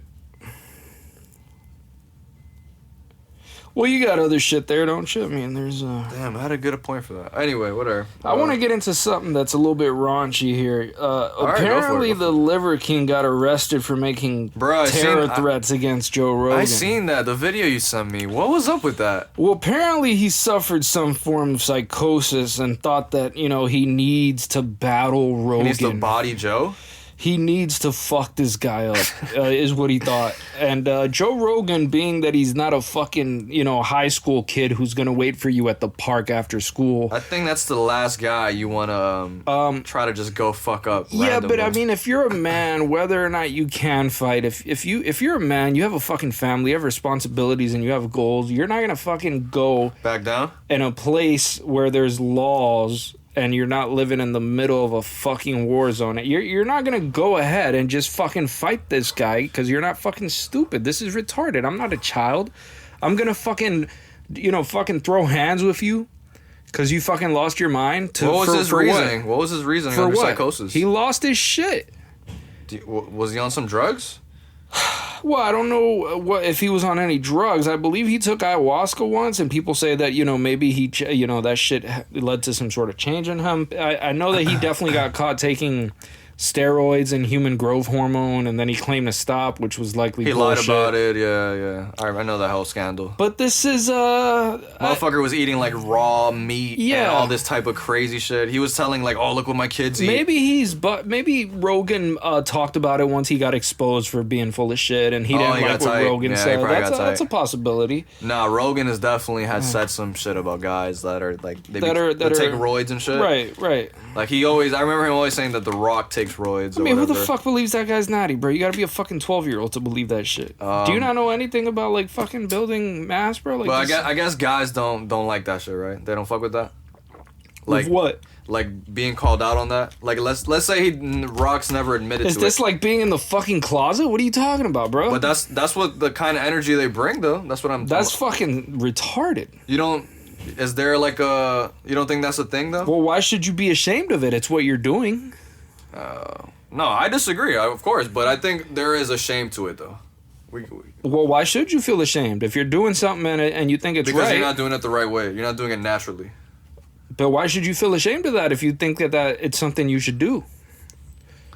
Well, you got other shit there, don't you? I mean, there's Damn, I had a good point for that. Anyway, whatever. I want to get into something that's a little bit raunchy here. right, go for it, Apparently, go for the Liver King got arrested for making Bro, I terror seen- threats against Joe Rogan. I seen that, the video you sent me. What was up with that? Well, apparently he suffered some form of psychosis and thought that, you know, he needs to battle He Rogan. needs to body Joe? He needs to fuck this guy up, is what he thought. And Joe Rogan, being that he's not a fucking, you know, high school kid who's going to wait for you at the park after school. I think that's the last guy you want to try to just go fuck up. Yeah, but I randomly. mean, if you're a man, whether or not you can fight, if you're a man, you have a fucking family, you have responsibilities, and you have goals. You're not gonna fucking go Back down? in a place where there's laws and you're not living in the middle of a fucking war zone, you're not gonna go ahead and just fucking fight this guy because you're not fucking stupid. This is retarded. I'm not a child. I'm gonna fucking, fucking throw hands with you because you fucking lost your mind. What was his reasoning? What was his reasoning under psychosis? He lost his shit. Was he on some drugs? Well, I don't know if he was on any drugs. I believe he took ayahuasca once, and people say that, maybe that shit led to some sort of change in him. I know that he definitely got caught taking steroids and human growth hormone, and then he claimed to stop, which was likely bullshit. He lied about it, yeah. I know that whole scandal. But this is, motherfucker was eating, like, raw meat and all this type of crazy shit. He was telling, like, oh, look what my kids eat. Maybe Rogan talked about it once he got exposed for being full of shit, and he didn't like what Rogan said. That's a possibility. Nah, Rogan has definitely said some shit about guys that are, like, they take roids and shit. Right. Like, I remember him always saying that The Rock takes roids. I mean, who the fuck believes that guy's natty, bro? You gotta be a fucking 12-year-old to believe that shit. Do you not know anything about, like, fucking building mass, bro? Like, well, I guess guys don't like that shit, right? They don't fuck with that. Like with what? Like being called out on that. Like let's say Rock's never admitted to it. Is this like being in the fucking closet? What are you talking about, bro? But that's what the kind of energy they bring, though. That's what I'm. That's fucking retarded. You don't. Is there like a? You don't think that's a thing, though? Well, why should you be ashamed of it? It's what you're doing. No, I disagree, of course, but I think there is a shame to it, though. Well, why should you feel ashamed if you're doing something and you think it's right? Because you're not doing it the right way. You're not doing it naturally. But why should you feel ashamed of that if you think that it's something you should do?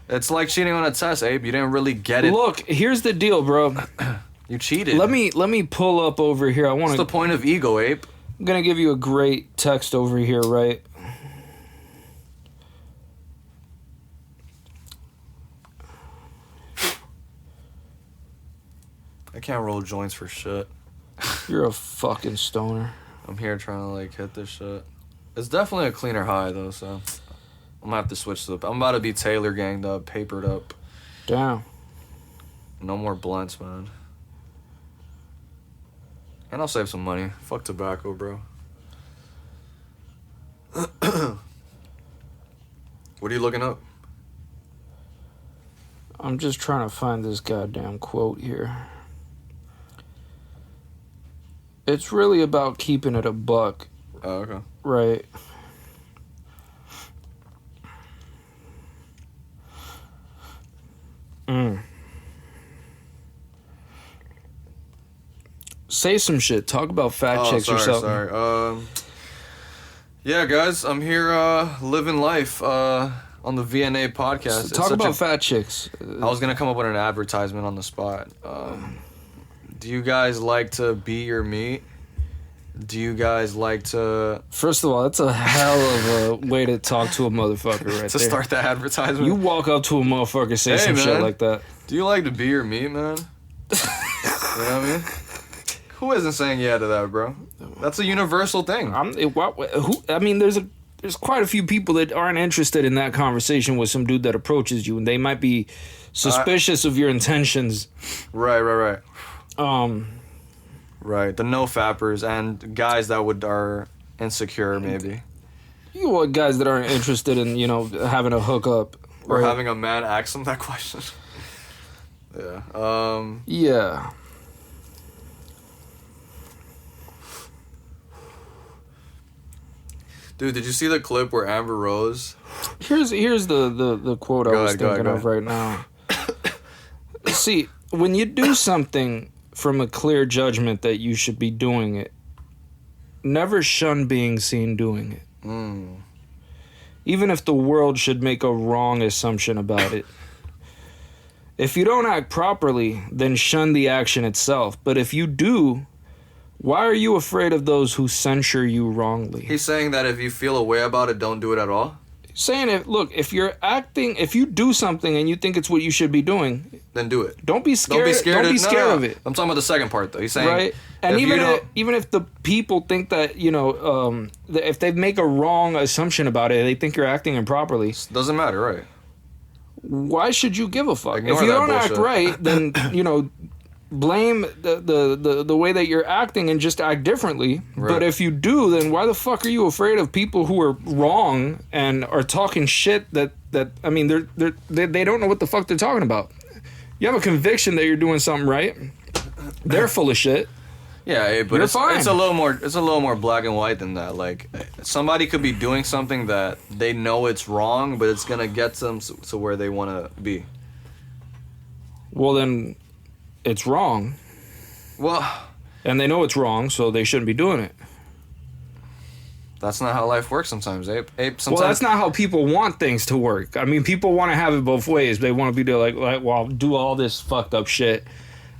It's like cheating on a test, Abe. You didn't really get it. Look, here's the deal, bro. You cheated. Let me pull up over here. What's the point of ego, Abe? I'm gonna give you a great text over here, right? I can't roll joints for shit. You're a fucking stoner. I'm here trying to like hit this shit. It's definitely a cleaner high though, so I'm gonna have to switch to I'm about to be Taylor ganged up, papered up. Damn. No more blunts, man. And I'll save some money. Fuck tobacco, bro. What are you looking up? I'm just trying to find this goddamn quote here. It's really about keeping it a buck. Oh, okay. Right. Say some shit. Talk about fat chicks or something. Sorry. Yeah, guys, I'm here living life on the V N APE podcast. So talk about fat chicks. I was going to come up with an advertisement on the spot. Do you guys like to beat your meat? Do you guys like to... First of all, that's a hell of a way to talk to a motherfucker right there. To start the advertisement? You walk up to a motherfucker, say some shit like that. Do you like to beat your meat, man? You know what I mean? Who isn't saying yeah to that, bro? That's a universal thing. There's quite a few people that aren't interested in that conversation with some dude that approaches you, and they might be suspicious of your intentions. Right. Right, the no-fappers and guys that are insecure, maybe. You want guys that aren't interested in, having a hookup. Or having a man ask them that question. Yeah. Yeah. Dude, did you see the clip where Amber Rose... Here's the quote I was thinking of right now. See, when you do something from a clear judgment that you should be doing it, never shun being seen doing it. Even if the world should make a wrong assumption about it. If you don't act properly, then shun the action itself. But if you do, why are you afraid of those who censure you wrongly? He's saying that if you feel a way about it, don't do it at all? Saying if you do something and you think it's what you should be doing, then do it. Don't be scared. Don't be scared of it. I'm talking about the second part though. He's saying right, and even if the people think that if they make a wrong assumption about it, they think you're acting improperly. Doesn't matter, right? Why should you give a fuck? Ignore if you don't bullshit. act right, then blame the way that you're acting and just act differently. Right. But if you do, then why the fuck are you afraid of people who are wrong and are talking shit that I mean, they don't know what the fuck they're talking about. You have a conviction that you're doing something right. They're full of shit. Yeah, but You're it's fine. a little more black and white than that. Like, somebody could be doing something that they know it's wrong, but it's gonna get them to where they want to be. Well, then it's wrong. Well, And they know it's wrong, so they shouldn't be doing it. that's not how life works sometimes, Ape. Sometimes, Well, that's not how people want things to work. I mean, people want to have it both ways. They want to be there like, well, I'll do all this fucked up shit,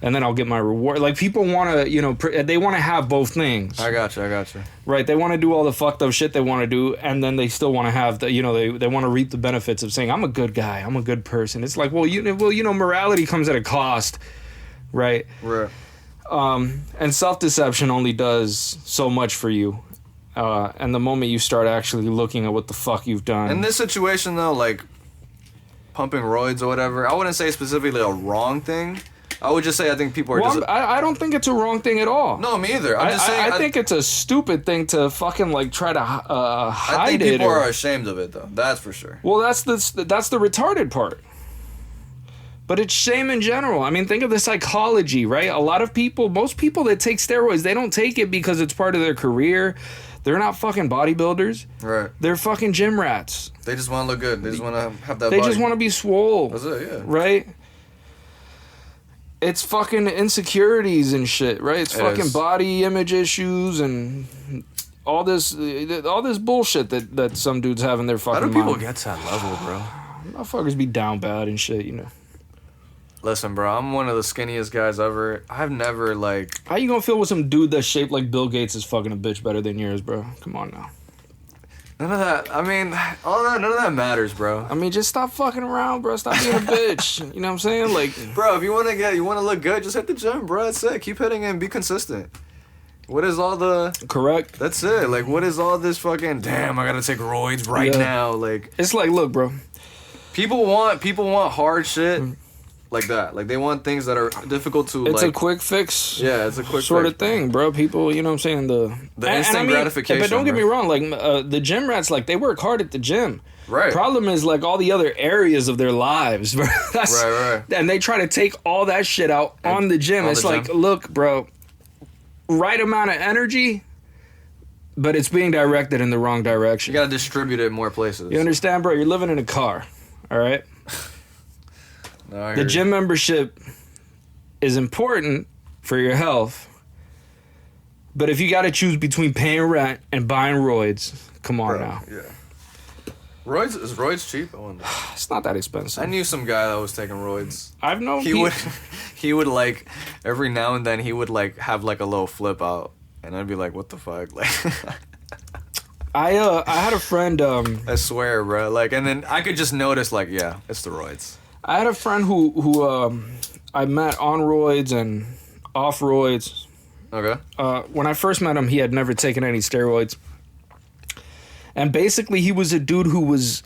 and then I'll get my reward. Like, people want to, you know, they want to have both things. I got you. Right? They want to do all the fucked up shit they want to do, and then they still want to have the, you know, they want to reap the benefits of saying, I'm a good guy, I'm a good person. It's like, well, you know, morality comes at a cost, right? Right. And self-deception only does so much for you. And the moment you start actually looking at what the fuck you've done. In this situation, though, like, pumping roids or whatever, I wouldn't say specifically a wrong thing. I would just say I think people are just... I don't think it's a wrong thing at all. No, me either. I'm just saying... I think it's a stupid thing to fucking, like, try to hide I think it. people are ashamed of it, though. That's for sure. Well, that's the retarded part. But it's shame in general. I mean, think of the psychology, right? A lot of people, most people that take steroids, they don't take it because it's part of their career. They're not fucking bodybuilders. Right. They're fucking gym rats. They just want to look good. They just want to have that They body. just want to be swole. That's it, yeah. Right? It's fucking insecurities and shit, right? It's fucking body image issues and all this bullshit that some dudes have in their fucking mind. How do people get to that level, bro? Motherfuckers be down bad and shit, you know. Listen, bro, I'm one of the skinniest guys ever. I've never, like... How you gonna feel with some dude that's shaped like Bill Gates is fucking a bitch better than yours, bro? Come on now. None of that, I mean, none of that matters, bro. I mean, just stop fucking around, bro. Stop being a bitch. You know what I'm saying? Like, bro, if you want to look good, just hit the gym, bro. That's it. Keep hitting and be consistent. What is all the... Correct. That's it. Like, what is all this fucking, damn, I gotta take roids right now. Like, it's like, look, bro. People want hard shit. Like that. Like, they want things that are difficult to, It's a quick fix. Yeah, it's a quick sort fix, of thing, bro. People, you know what I'm saying? The instant gratification. But don't get me wrong, like, the gym rats, like, they work hard at the gym. Right. Problem is, like, all the other areas of their lives, bro. Right. And they try to take all that shit out on the gym. It's like, look, bro, right amount of energy, but it's being directed in the wrong direction. You gotta distribute it in more places. You understand, bro? You're living in a car, all right? No, the gym membership is important for your health, but if you got to choose between paying rent and buying roids, come on now. Yeah. Is roids cheap? I wonder. It's not that expensive. I knew some guy that was taking roids. I've known he would like every now and then he would like have like a little flip out, and I'd be like, what the fuck, like. I had a friend. I swear, bro. Like, and then I could just notice, like, yeah, it's the roids. I had a friend who I met on roids and off roids. Okay. When I first met him, he had never taken any steroids, and basically he was a dude who was.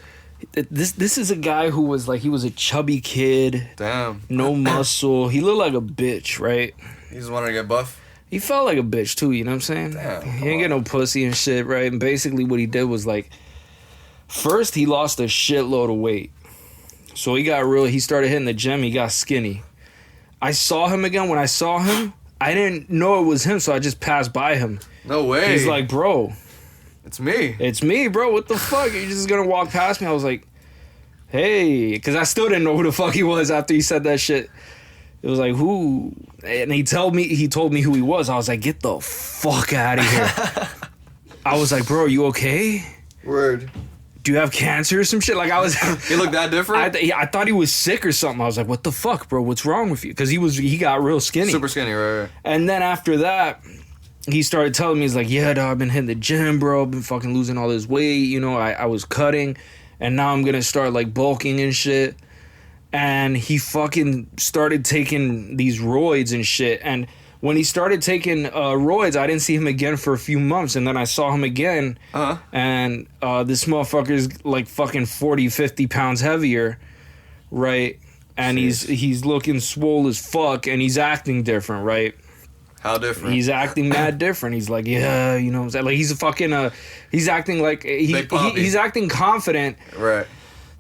This is a guy who was like, he was a chubby kid. Damn. No muscle. He looked like a bitch, right? He just wanted to get buff. He felt like a bitch too, you know what I'm saying? Damn, he didn't get no pussy and shit, right? And basically what he did was like, first he lost a shitload of weight. So he started hitting the gym, he got skinny. I saw him again. When I saw him, I didn't know it was him, so I just passed by him. No way. He's like, bro. It's me. It's me, bro. What the fuck? You're just gonna walk past me? I was like, hey. Because I still didn't know who the fuck he was after he said that shit. It was like, who? And he told me who he was. I was like, get the fuck out of here. I was like, bro, are you okay? Word. Do you have cancer or some shit? Like, I was... He looked that different? I thought he was sick or something. I was like, what the fuck, bro? What's wrong with you? Because he got real skinny. Super skinny, right. And then after that, he started telling me, he's like, yeah, dog, I've been hitting the gym, bro. I've been fucking losing all this weight. You know, I was cutting. And now I'm going to start, like, bulking and shit. And he fucking started taking these roids and shit. And when he started taking roids, I didn't see him again for a few months. And then I saw him again. Uh-huh. And this motherfucker's like fucking 40, 50 pounds heavier. Right? and he's looking swole as fuck, and he's acting different, right? How different? He's acting mad different. He's like, yeah, you know what I'm saying? Like, he's a fucking, he's acting like, he's acting confident. Right.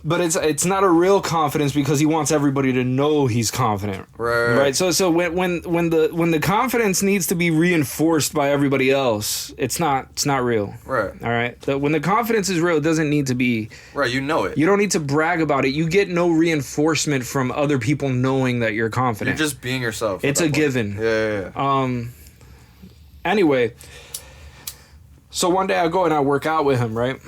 But it's not a real confidence because he wants everybody to know he's confident. Right. So when the confidence needs to be reinforced by everybody else, it's not real. Right. All right. When the confidence is real, it doesn't need to be. Right. You know it. You don't need to brag about it. You get no reinforcement from other people knowing that you're confident. You're just being yourself. It's a given. Yeah. Anyway, so one day I go and I work out with him, right?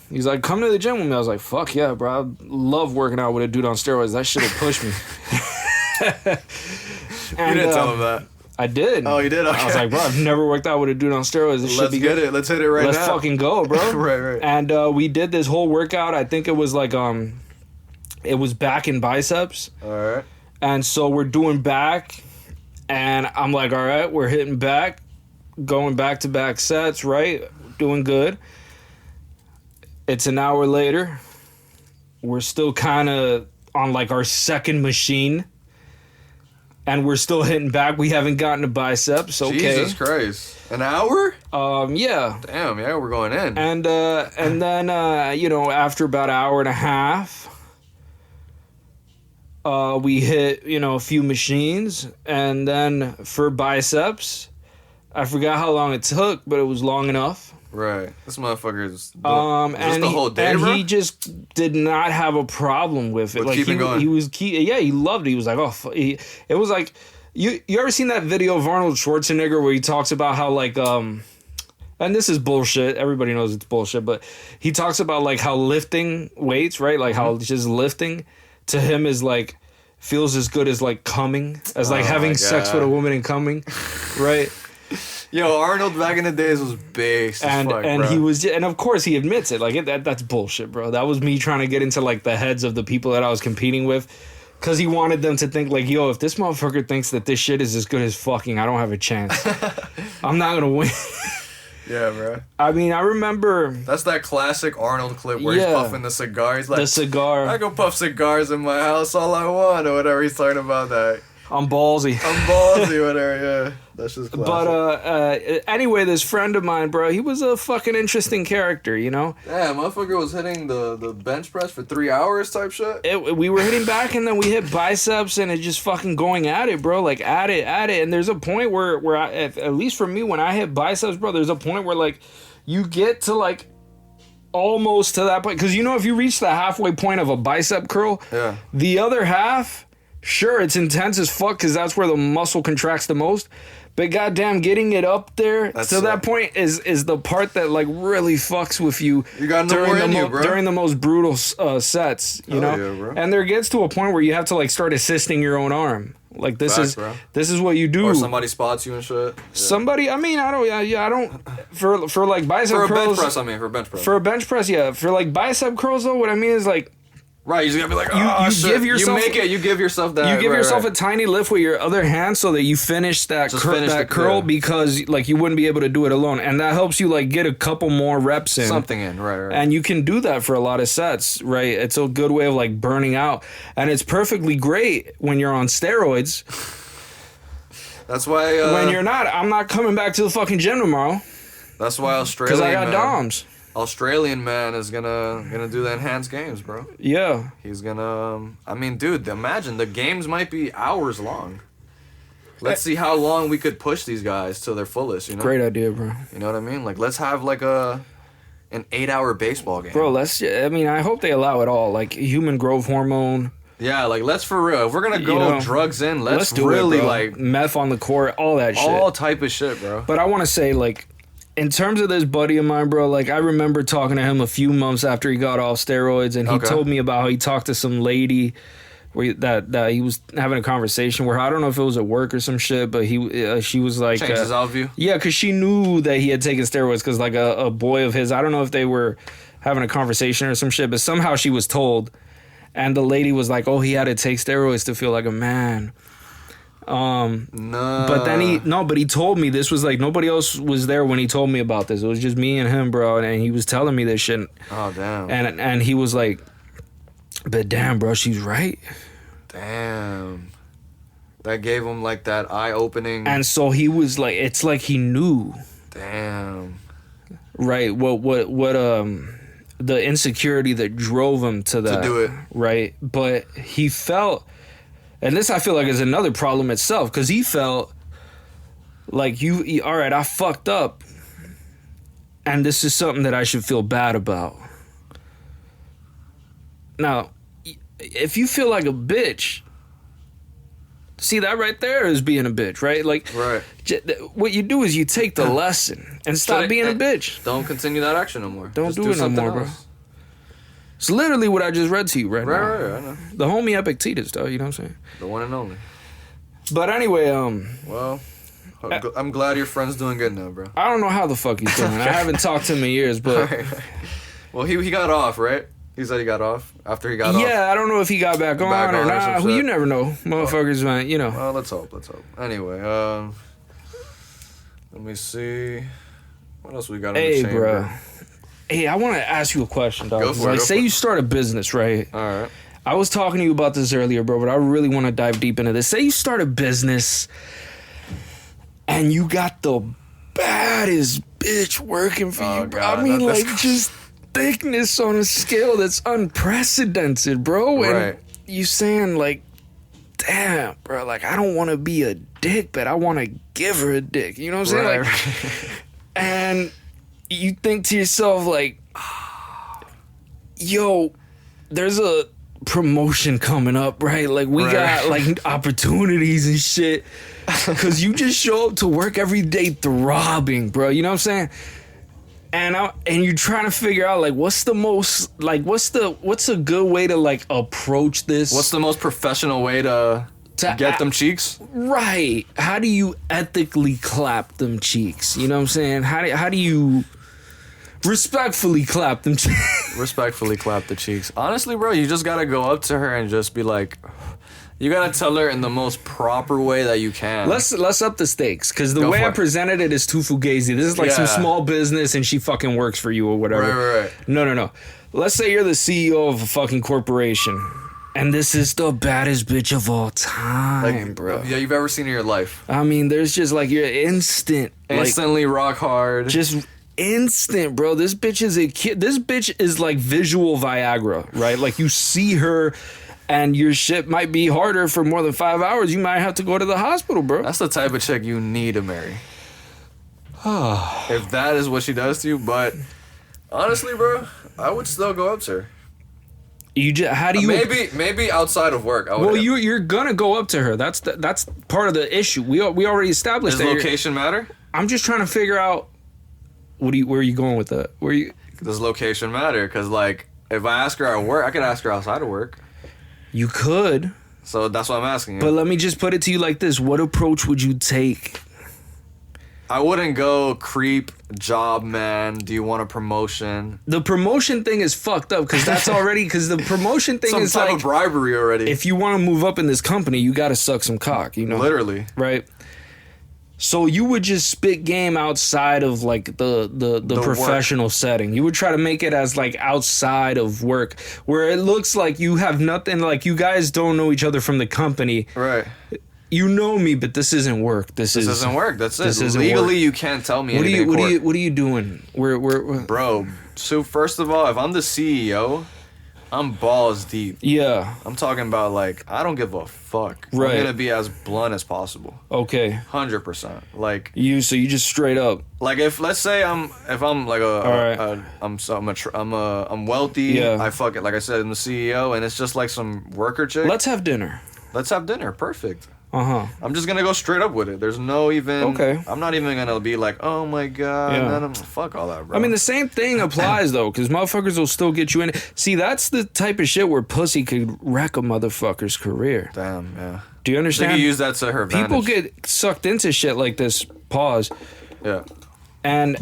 He's like, come to the gym with me. I was like, fuck yeah, bro. I love working out with a dude on steroids. That shit will push me. And, you didn't tell him that. I did. Oh, you did? Okay. I was like, bro, I've never worked out with a dude on steroids. This Let's be get good. it. Let's hit it right now. Let's fucking go, bro. Right. And we did this whole workout. I think it was like, it was back and biceps. All right. And so we're doing back. And I'm like, all right, we're hitting back. Going back-to-back sets, right? Doing good. It's an hour later. We're still kind of on like our second machine. And we're still hitting back. We haven't gotten to biceps. Okay. Jesus Christ. An hour? Yeah. Damn, yeah, we're going in. And then after about an hour and a half, we hit, a few machines. And then for biceps, I forgot how long it took, but it was long enough. Right. This motherfucker is the whole day, and bro? he just did not have a problem with it. With like keeping going. He loved it. He was like, it was like, you ever seen that video of Arnold Schwarzenegger where he talks about how like, and this is bullshit. Everybody knows it's bullshit, but he talks about like how lifting weights, right? Like how just lifting to him is like, feels as good as like coming, as like having sex with a woman and coming, right? Yo, Arnold back in the days was based as fuck, and bro. he was, and of course he admits it. Like that's bullshit, bro. That was me trying to get into like the heads of the people that I was competing with, because he wanted them to think like, yo, if this motherfucker thinks that this shit is as good as fucking, I don't have a chance. I'm not gonna win. Yeah, bro. I mean, I remember that's that classic Arnold clip where he's puffing the cigar. He's like, the cigar. I go puff cigars in my house all I want, or whatever. He's talking about that. I'm ballsy. Whatever. Yeah, that's just classic. But anyway, this friend of mine, bro, he was a fucking interesting character, Yeah, motherfucker was hitting the bench press for 3 hours type shit. We were hitting back, and then we hit biceps, and it just fucking going at it, bro. Like at it. And there's a point where I, at least for me, when I hit biceps, bro, there's a point where like you get to like almost to that point, because if you reach the halfway point of a bicep curl, the other half. Sure, it's intense as fuck because that's where the muscle contracts the most. But goddamn, getting it up there to that point is the part that like really fucks with you. You got no more in you, bro. During the most brutal sets, you know. Yeah, bro. And there gets to a point where you have to like start assisting your own arm. Like this is what you do. Or somebody spots you and shit. Yeah. Somebody, I mean, I don't for like bicep curls. For a bench press. For a bench press, yeah. For like bicep curls though, what I mean is like. Right, you just gotta be like, you give yourself that. You give yourself a tiny lift with your other hand so that you finish that curl because like you wouldn't be able to do it alone, and that helps you like get a couple more reps in. Something in, right. And you can do that for a lot of sets, right? It's a good way of like burning out, and it's perfectly great when you're on steroids. That's why when you're not, I'm not coming back to the fucking gym tomorrow. That's why Australian. Because I got DOMs. Australian man is gonna do the enhanced games, bro. Yeah. He's gonna. I mean, dude, imagine the games might be hours long. Let's see how long we could push these guys to their fullest. Great idea, bro. You know what I mean? Like, let's have like an 8-hour baseball game, bro. I hope they allow it all, like human growth hormone. Yeah, like let's for real. If we're gonna go drugs in, let's do really it, like meth on the court, all that shit, all type of shit, bro. But I want to say like. In terms of this buddy of mine, bro, like I remember talking to him a few months after he got off steroids, and he told me about how he talked to some lady that he was having a conversation where I don't know if it was at work or some shit, but she was like, changed his outview. Yeah, because she knew that he had taken steroids because like a boy of his, I don't know if they were having a conversation or some shit, but somehow she was told, and the lady was like, oh, he had to take steroids to feel like a man. No. But then he told me this was like nobody else was there when he told me about this. It was just me and him, bro, and he was telling me this shit. Oh damn. And he was like, but damn, bro, she's right. Damn. That gave him like that eye-opening. And so he was like, it's like he knew. Damn. Right. What the insecurity that drove him to that. To do it. Right. But he felt, and this I feel like is another problem itself, because he felt like all right, I fucked up, and this is something that I should feel bad about. Now, if you feel like a bitch, see, that right there is being a bitch, right? Like, right. What you do is you take the lesson and stop being a bitch. Don't continue that action no more. Don't do it no more, bro. It's literally what I just read to you right now. Right, I know. The homie Epictetus, though, you know what I'm saying? The one and only. But anyway, well, I'm glad your friend's doing good now, bro. I don't know how the fuck he's doing. I haven't talked to him in years, but... Right. Well, he got off, right? He said he got off after he got off. Yeah, I don't know if he got back on or not. Well, you never know. Motherfuckers, man, you know. Well, let's hope. Anyway, let me see. What else we got in the chamber? Bro. Hey, I want to ask you a question, dog. Go for it. Say you start a business, right? All right. I was talking to you about this earlier, bro, but I really want to dive deep into this. Say you start a business and you got the baddest bitch working for you, bro. God, I mean, like, just thickness on a scale that's unprecedented, bro. And right. you saying, like, damn, bro, like, I don't want to be a dick, but I want to give her a dick. You know what I'm saying? Right. Like, and you think to yourself, like, yo, there's a promotion coming up, right? Like, we got, like, opportunities and shit. Because you just show up to work every day throbbing, bro. You know what I'm saying? And you're trying to figure out, like, what's a good way to, like, approach this? What's the most professional way to get them cheeks? Right. How do you ethically clap them cheeks? You know what I'm saying? How do you respectfully clap them cheeks? Respectfully clap the cheeks. Honestly, bro, you just gotta go up to her and just be like... You gotta tell her in the most proper way that you can. Let's up the stakes, because the way I presented it is too fugazi. This is like some small business and she fucking works for you or whatever. Right. No. Let's say you're the CEO of a fucking corporation and this is the baddest bitch of all time, like, bro. Yeah, you've ever seen in your life. I mean, there's just like your instantly rock hard. Just instant, bro. This bitch is a kid. This bitch is like visual Viagra, right? Like, you see her and your shit might be harder for more than 5 hours. You might have to go to the hospital, bro. That's the type of chick you need to marry. If that is what she does to you. But honestly, bro, I would still go up to her. How do you? Maybe outside of work. You're gonna go up to her. That's part of the issue. We already established that. Does location matter? I'm just trying to figure out. Where are you going with that? Does location matter? Because, like, if I ask her at work, I could ask her outside of work. You could. So that's what I'm asking you. But let me just put it to you like this. What approach would you take? I wouldn't go creep, job man, do you want a promotion? The promotion thing is fucked up, because that's already... Because the promotion thing is some type like... of bribery already. If you want to move up in this company, you got to suck some cock, you know? Literally. Right? So you would just spit game outside of, like, the professional setting. You would try to make it as, like, outside of work, where it looks like you have nothing, like, you guys don't know each other from the company. Right. You know me, but this isn't work. This isn't work. That's it. Legally, you can't tell me anything. What are you doing? We're Bro, so first of all, if I'm the CEO, I'm balls deep. Yeah. I'm talking about, like, I don't give a fuck. Right. I'm gonna be as blunt as possible. Okay. 100%. Like, so you just straight up. Like, let's say I'm like I'm wealthy. Yeah. I fucking, like I said, I'm the CEO, and it's just like some worker chick. Let's have dinner. Perfect. I'm just gonna go straight up with it. There's no even. Okay. I'm not even gonna be like, oh my god. Yeah. Fuck all that, bro. I mean, the same thing applies though, because motherfuckers will still get you in. See, that's the type of shit where pussy could wreck a motherfucker's career. Damn, yeah. Do you understand? They can use that to her advantage. People get sucked into shit like this. Pause. Yeah. And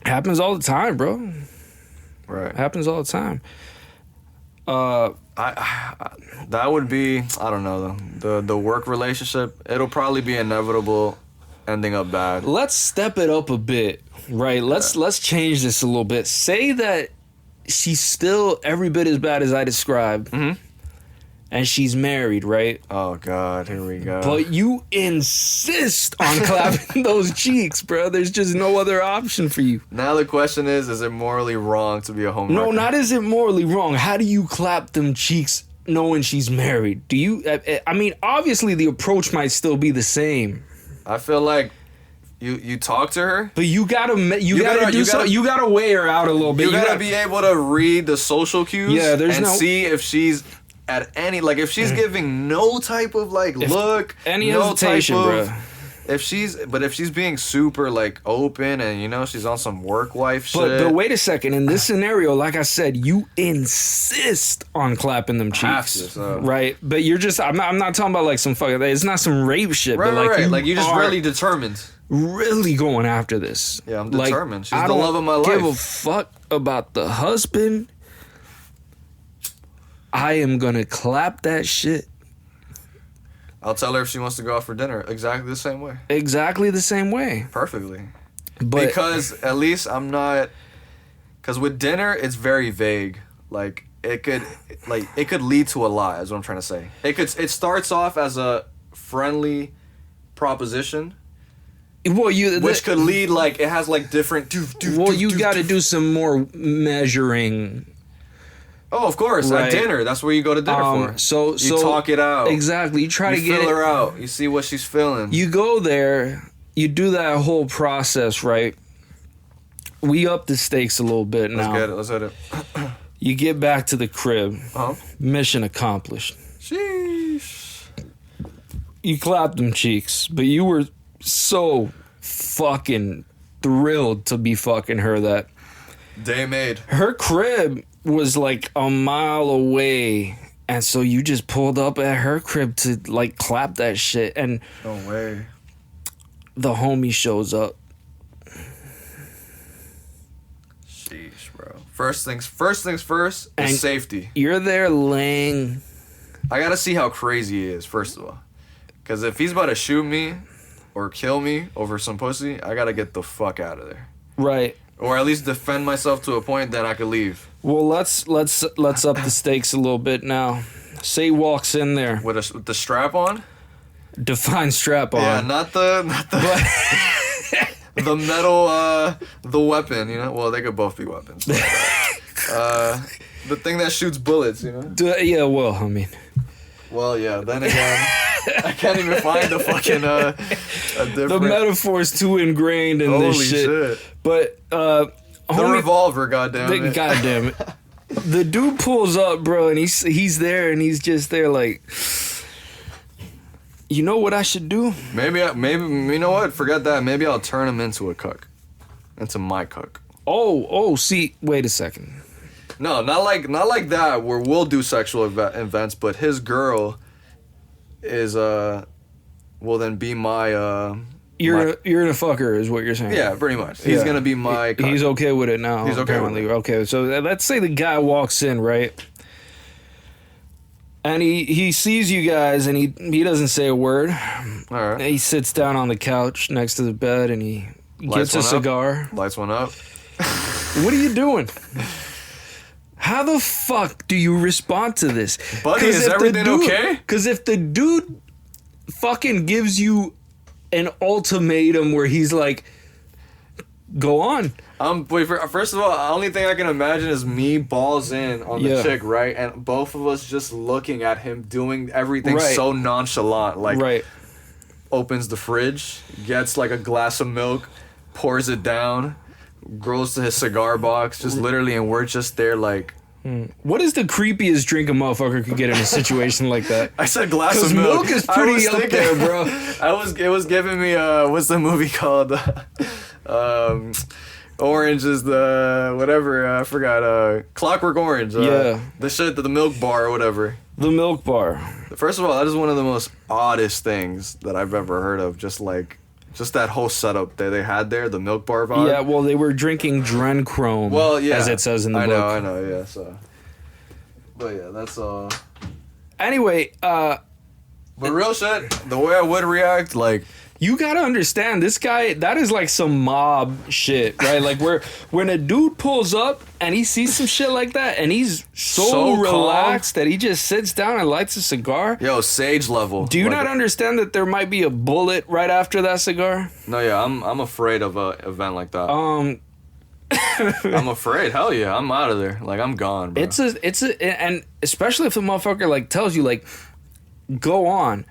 happens all the time, bro. Right. Happens all the time. That would be, I don't know, the work relationship. It'll probably be inevitable ending up bad. Let's step it up a bit, right? Let's change this a little bit. Say that she's still every bit as bad as I described, and and she's married, right? Oh God, here we go. But you insist on clapping those cheeks, bro. There's just no other option for you. Now the question is it morally wrong to be a homewrecker? No, not is it morally wrong. How do you clap them cheeks knowing she's married? Do you? I mean, obviously the approach might still be the same. I feel like you talk to her, but you gotta do something. You gotta weigh her out a little bit. You gotta be able to read the social cues. Yeah, and see if she's at any if she's giving no type of look, any no hesitation, type of, bro. If she's being super open and she's on some work wife shit. But wait a second. In this scenario, like I said, you insist on clapping them cheeks, right? But you're just I'm not talking about some fucking. It's not some rape shit. Right, but right. You just really determined. Really going after this. Yeah, I'm determined. She's the love of my life. I don't give a fuck about the husband. I am gonna clap that shit. I'll tell her if she wants to go out for dinner exactly the same way. Exactly the same way. Perfectly. But because at least I'm not. Because with dinner, it's very vague. It could lead to a lie. Is what I'm trying to say. It starts off as a friendly proposition. Well, which could lead it has different. You got to do some more measuring. Oh, of course. Right. At dinner, that's where you go to dinner for. So you talk it out. Exactly. You try to get feel her out. You see what she's feeling. You go there. You do that whole process, right? We up the stakes a little bit now. Let's hit it. You get back to the crib. Uh-huh. Mission accomplished. Sheesh. You clapped them cheeks, but you were so fucking thrilled to be fucking her that day made. Her crib was a mile away, and so you just pulled up at her crib to clap that shit, and no way. The homie shows up. Sheesh, bro. First things first is safety. You're there laying. I gotta see how crazy he is, first of all. Because if he's about to shoot me or kill me over some pussy, I gotta get the fuck out of there. Right. Or at least defend myself to a point that I could leave. Well, let's up the stakes a little bit now. Say walks in there with the strap on. Define strap on. Yeah, not the the metal the weapon. Well, they could both be weapons. But, the thing that shoots bullets. Yeah. Well, I mean. Well, yeah. Then again, I can't even find the fucking a different. The metaphor's too ingrained in this shit. But the revolver, goddamn it. Goddamn it. The dude pulls up, bro, and he's there, and he's just there you know what I should do? Maybe you know what? Forget that. Maybe I'll turn him into a cuck, into my cuck. Oh, see, wait a second. No, not like that. Where we'll do sexual events, but his girl is will then be my You're gonna fuck her, is what you're saying. Yeah, pretty much. He's gonna be my cuck. He's okay with it now. He's okay with it. Okay, so let's say the guy walks in, right? And he sees you guys, and he doesn't say a word. All right. He sits down on the couch next to the bed, and he gets a cigar. Lights one up. What are you doing? How the fuck do you respond to this? Buddy, is everything okay? Because if the dude fucking gives you an ultimatum where he's like, go on. Wait, first of all, the only thing I can imagine is me balls in on the chick, right? And both of us just looking at him doing everything so nonchalant. Opens the fridge, gets a glass of milk, pours it down, goes to his cigar box, just literally, and we're just there What is the creepiest drink a motherfucker could get in a situation like that? I said glass of milk. Milk is pretty up there, bro. It was giving me what's the movie called? Orange is the whatever, I forgot. Clockwork Orange. The shit, the milk bar or whatever. The milk bar. First of all, that is one of the most oddest things that I've ever heard of. Just that whole setup that they had there, the milk bar vibe. Yeah, well, they were drinking Drenchrome. Well, yeah, as it says in the book. I know, yeah. So, but yeah, that's all. Anyway, but real shit, the way I would react, You gotta understand, this guy, that is like some mob shit, right? Like when a dude pulls up and he sees some shit like that and he's so relaxed that he just sits down and lights a cigar. Yo, sage level. Do you not understand that there might be a bullet right after that cigar? No, yeah, I'm afraid of a event like that. I'm afraid. Hell yeah, I'm out of there. Like, I'm gone, bro. And especially if the motherfucker like tells you like, go on,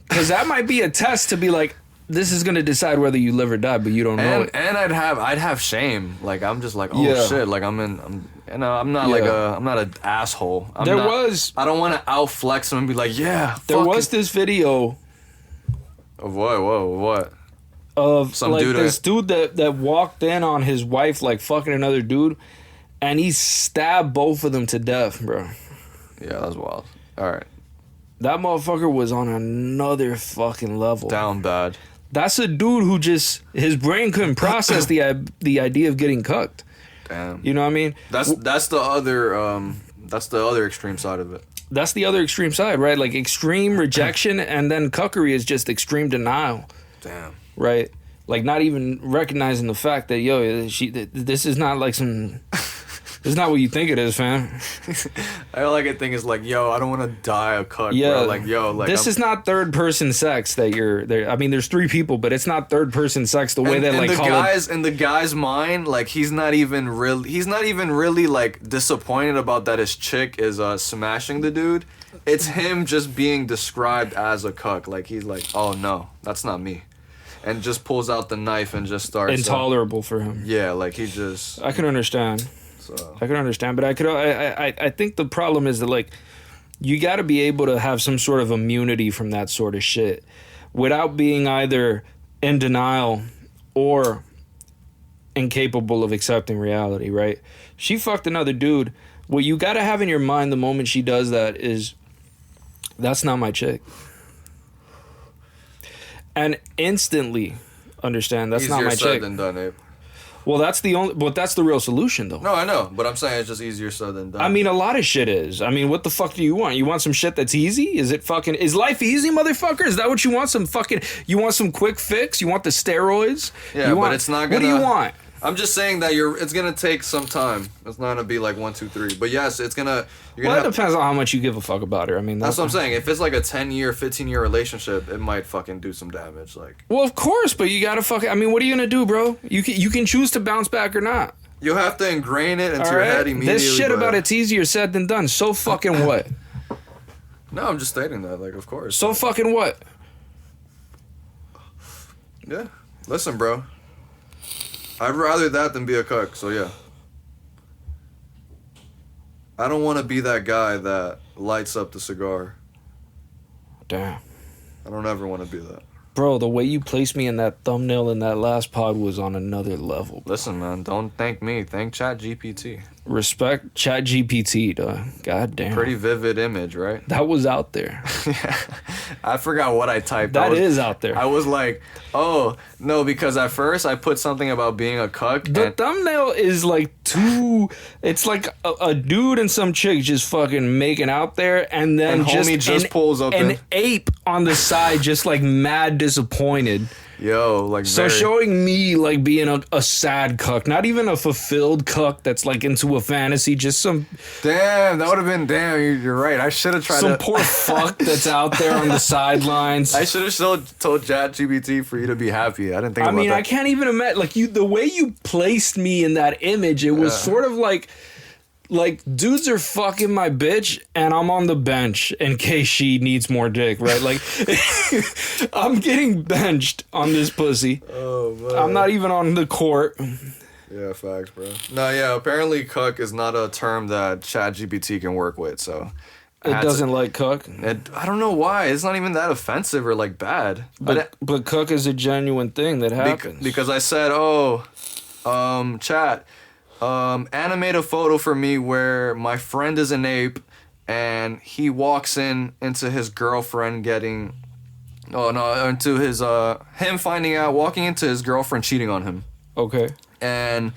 because that might be a test to be like, this is gonna decide whether you live or die, but you don't know it. And I'd have shame. Like, I'm just like, oh shit. Like, I'm not like I'm not an asshole. I don't want to outflex him and be like, yeah. There was this video of what? Of some like dude this dude that walked in on his wife like fucking another dude, and he stabbed both of them to death, bro. Yeah, that's wild. All right. That motherfucker was on another fucking level. Down bad. That's a dude who just, his brain couldn't process the idea of getting cucked. Damn. You know what I mean? That's the other extreme side of it. That's the other extreme side, right? Like extreme rejection, and then cuckery is just extreme denial. Damn. Right? Like not even recognizing the fact that, yo, this is not like some... It's not what you think it is, fam. All I can think is like, yo, I don't want to die a cuck, bro. Like, yo, like this is not third person sex that you're there. I mean, there's three people, but it's not third person sex the way that like in the guy's mind, like he's not even really like disappointed about that his chick is smashing the dude. It's him just being described as a cuck. Like he's like, oh no, that's not me. And just pulls out the knife and just starts intolerable for him. Yeah, like he just I can understand. So. I can understand, but I think the problem is that like you got to be able to have some sort of immunity from that sort of shit without being either in denial or incapable of accepting reality, right? She fucked another dude. What you got to have in your mind the moment she does that is, that's not my chick. And instantly understand that's not my chick. Easier said than done, Abe. Well, that's the real solution, though. No, I know, but I'm saying it's just easier said than done. I mean, a lot of shit is. I mean, what the fuck do you want? You want some shit that's easy? Is life easy, motherfucker? Is that what you want? You want some quick fix? You want the steroids? Yeah, but it's not gonna... What do you want? I'm just saying that it's gonna take some time. It's not gonna be like 1, 2, 3. But yes, it's gonna. It depends on how much you give a fuck about her. I mean, that's what I'm saying. If it's like a 10-year, 15-year relationship, it might fucking do some damage. Like. Well, of course, but you gotta fucking. I mean, what are you gonna do, bro? You can choose to bounce back or not. You'll have to ingrain it into your head immediately. This shit about it's easier said than done. So fucking what? No, I'm just stating that. Like, of course. So fucking what? Yeah. Listen, bro. I'd rather that than be a cuck, so yeah. I don't want to be that guy that lights up the cigar. Damn. I don't ever want to be that. Bro, the way you placed me in that thumbnail in that last pod was on another level. Listen, man, don't thank me. Thank ChatGPT. Respect ChatGPT, dog. God damn. Pretty vivid image, right? That was out there. Yeah. I forgot what I typed. That is out there. I was like, oh, no, because at first I put something about being a cuck. The thumbnail is like it's like a dude and some chick just fucking making out there, and then and homie just pulls up an ape on the side just like mad disappointed. Yo, like so showing me like being a sad cuck, not even a fulfilled cuck that's like into a fantasy, just some damn that would have been you're right. I should have tried some poor fuck that's out there on the sidelines. I should have still told ChatGPT for you to be happy. I didn't think. I I can't even imagine like the way you placed me in that image. It was sort of like dudes are fucking my bitch and I'm on the bench in case she needs more dick, right? Like I'm getting benched on this pussy. Oh man. I'm not even on the court. Yeah, facts, bro. No, yeah, apparently cuck is not a term that ChatGPT can work with, so it doesn't like cuck. I don't know why. It's not even that offensive or like bad. But cuck is a genuine thing that happens. Because I said, chat, animate a photo for me where my friend is an ape and he walks into his girlfriend getting into his him finding out, walking into his girlfriend cheating on him. Okay. And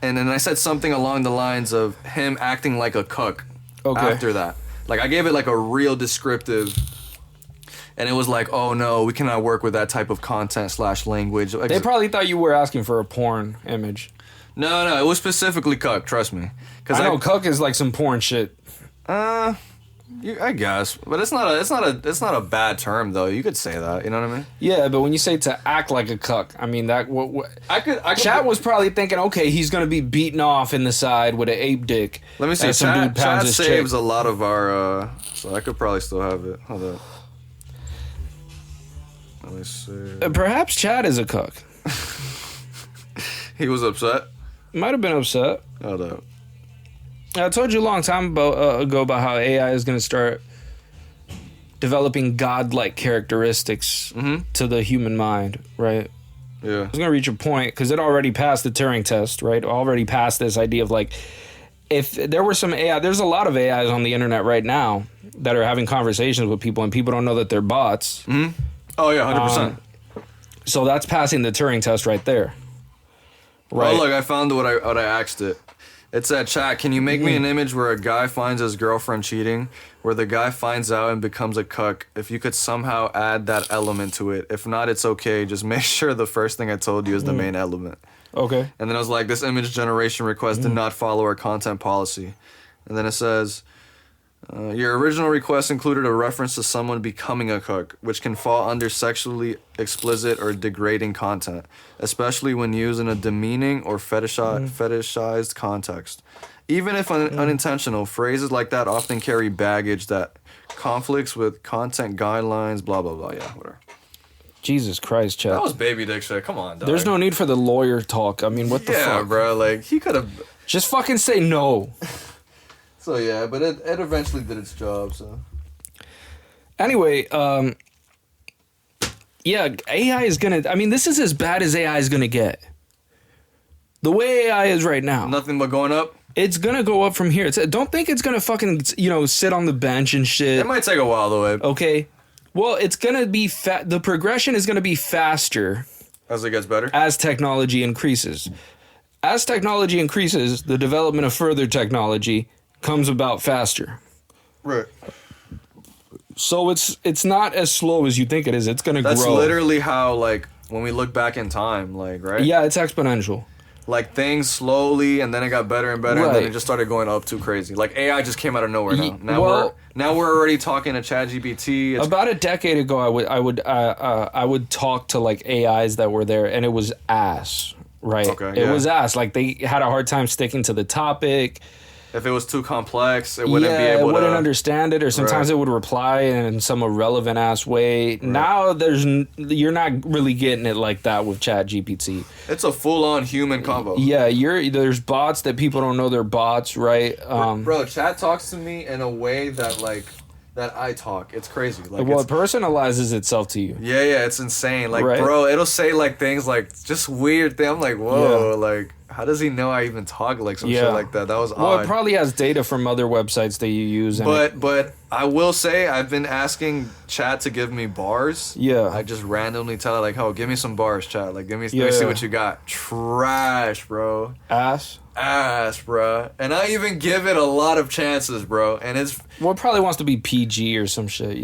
then I said something along the lines of him acting like a cuck after that. Like I gave it like a real descriptive and it was like, oh no, we cannot work with that type of content / language. They probably thought you were asking for a porn image. No, it was specifically cuck. Trust me, because I know cuck is like some porn shit. I guess, but it's not a bad term though. You could say that. You know what I mean? Yeah, but when you say to act like a cuck, I mean that. I could. Chat was probably thinking, okay, he's gonna be beaten off in the side with an ape dick. Let me see. Chat saves a lot of our. So I could probably still have it. Hold up. Let me see. Perhaps Chad is a cuck. He was upset. Might have been upset. Hold up. I told you a long time ago about how AI is going to start developing godlike characteristics to the human mind, right? Yeah. It's going to reach a point, because it already passed the Turing test, right? Already passed this idea of like, if there were some AI, there's a lot of AIs on the internet right now that are having conversations with people, and people don't know that they're bots. Mm-hmm. Oh, yeah, 100%. So that's passing the Turing test right there. Right. Oh, look, I found what I asked it. It said, chat, can you make me an image where a guy finds his girlfriend cheating, where the guy finds out and becomes a cuck? If you could somehow add that element to it. If not, it's okay. Just make sure the first thing I told you is the main element. Okay. And then I was like, this image generation request did not follow our content policy. And then it says, your original request included a reference to someone becoming a cuck, which can fall under sexually explicit or degrading content, especially when used in a demeaning or fetishized context. Even if unintentional, phrases like that often carry baggage that conflicts with content guidelines, blah, blah, blah. Yeah, whatever. Jesus Christ, Chad. That was baby dick shit. Come on, dog. There's no need for the lawyer talk. I mean, what the fuck? Yeah, bro. Like, he could have... Just fucking say no. So, yeah, but it eventually did its job, so... Anyway, yeah, AI is gonna... I mean, this is as bad as AI is gonna get. The way AI is right now. Nothing but going up? It's gonna go up from here. Don't think it's gonna fucking, sit on the bench and shit. It might take a while, though, Abe. Okay. Well, it's gonna be... The progression is gonna be faster... As it gets better? As technology increases. As technology increases, the development of further technology comes about faster. Right. So it's not as slow as you think it is. It's going to grow. That's literally how, like, when we look back in time, like, right? Yeah, it's exponential. Like, things slowly, and then it got better and better, and then it just started going up too crazy. Like, AI just came out of nowhere now. Now we're already talking to ChatGPT. About a decade ago, I would talk to, like, AIs that were there, and it was ass, right? Okay, It was ass. Like, they had a hard time sticking to the topic. If it was too complex, it wouldn't be able to... it wouldn't understand it, or sometimes it would reply in some irrelevant ass way. Right. Now you're not really getting it like that with ChatGPT. It's a full-on human combo. Yeah, there's bots that people don't know they're bots, right? Bro, Chat talks to me in a way that, like, that I talk. It's crazy. Like, well, it personalizes itself to you. Yeah, it's insane. Like, bro, it'll say, like, things like, just weird things. I'm like, whoa, like... How does he know I even talk like some shit like that? That was odd. Well, it probably has data from other websites that you use. But I will say I've been asking Chat to give me bars. Yeah. I just randomly tell it, like, oh, give me some bars, Chat. Like, let me see what you got. Trash, bro. Ass, bro. And I even give it a lot of chances, bro. And it's... Well, it probably wants to be PG or some shit,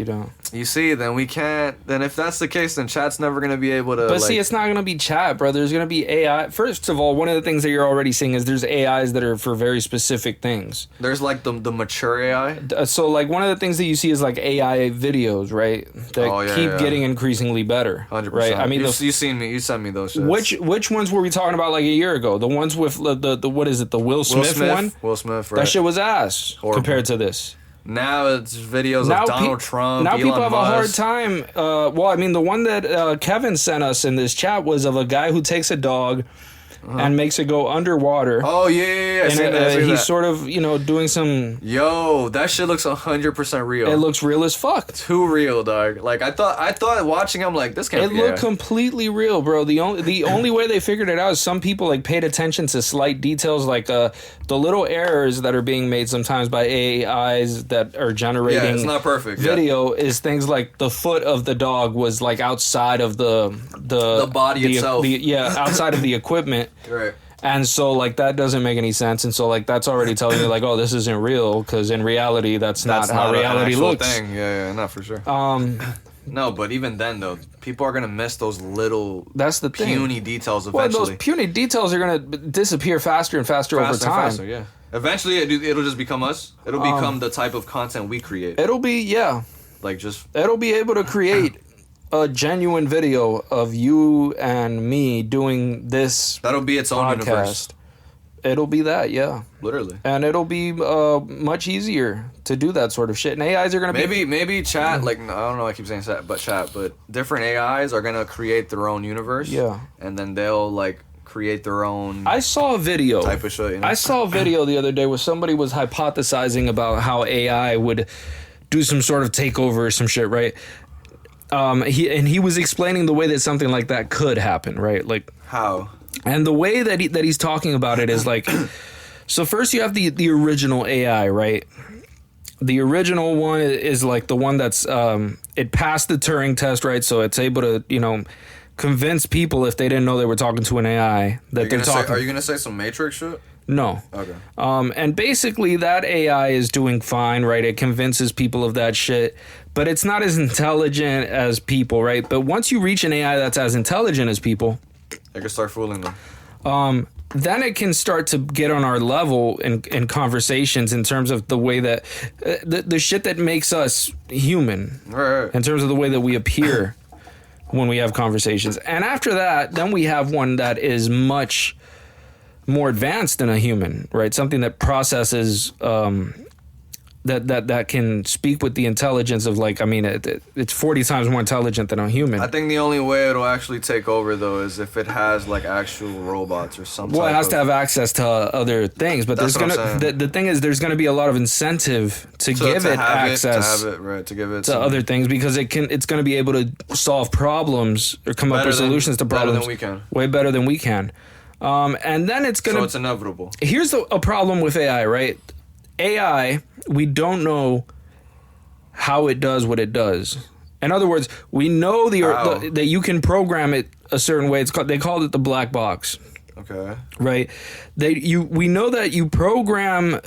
You see, then we can't... Then if that's the case, then Chat's never going to be able to... But see, it's not going to be Chat, bro. There's going to be AI. First of all, one of the things that you're already seeing is there's AIs that are for very specific things. There's, like, the mature AI. So, like, one of the things that you see is, like, AI videos, right? That keep getting increasingly better. 100%. Right? I mean, you sent me those shits. Which ones were we talking about, like, a year ago? The ones with the what is it, the Will Smith one? Will Smith, right. That shit was ass compared to this. Now it's videos of Donald Trump, now Elon people have Musk. a hard time. Well, I mean, the one that Kevin sent us in this chat was of a guy who takes a dog and makes it go underwater. Oh, yeah. And he's sort of, doing some... Yo, that shit looks 100% real. It looks real as fuck. Too real, dog. Like, I thought watching him, like, this can't be... It looked completely real, bro. The only way they figured it out is some people, like, paid attention to slight details, like the little errors that are being made sometimes by AIs that are generating... Yeah, it's not perfect. Video is things like the foot of the dog was, like, outside of the body itself. Outside of the equipment. Right. And so, like, that doesn't make any sense. And so, like, that's already telling you, like, oh, this isn't real. Because in reality, that's not how reality looks. Thing. Yeah, not for sure. No, but even then, though, people are going to miss those little That's the thing. puny details Well, eventually. those puny details are going to disappear faster and faster over time. Faster, yeah. Eventually, it'll just become us. It'll become the type of content we create. It'll be, yeah. Like, just... It'll be able to create a genuine video of you and me doing this That'll be its own universe. It'll be that, yeah. Literally. And it'll be much easier to do that sort of shit. And AIs are going to be... Maybe chat, like, I don't know, I keep saying chat, but different AIs are going to create their own universe. Yeah. And then they'll, like, create their own... I saw a video. Type of shit, you know? I saw a video the other day where somebody was hypothesizing about how AI would do some sort of takeover or some shit, right? He was explaining the way that something like that could happen, right? Like... How? And the way that he's talking about it is like, so first you have the original AI, right? The original one is like the one that's it passed the Turing test, right? So it's able to, you know, convince people if they didn't know they were talking to an AI that they're talking. Are you gonna say some Matrix shit? No. Okay. And basically that AI is doing fine, right? It convinces people of that shit, but it's not as intelligent as people, right? But once you reach an AI that's as intelligent as people, I can start fooling them. Then it can start to get on our level in conversations in terms of the way that the shit that makes us human, Right. in terms of the way that we appear when we have conversations. And after that, then we have one that is much more advanced than a human, right? Something that processes that can speak with the intelligence of, like, I mean, it's 40 times more intelligent than a human. I think the only way it'll actually take over, though, is if it has, like, actual robots or something. Well, it has to have access to other things, but That's there's what the thing is there's gonna be a lot of incentive to give it access to other things, because it's gonna be able to solve problems or come up with solutions to problems better than we can. way better than we can. And then it's gonna. So it's inevitable. Here's a problem with AI, right? AI, we don't know how it does what it does. In other words, we know that you can program it a certain way. They called it the black box. Okay. Right. We know that you program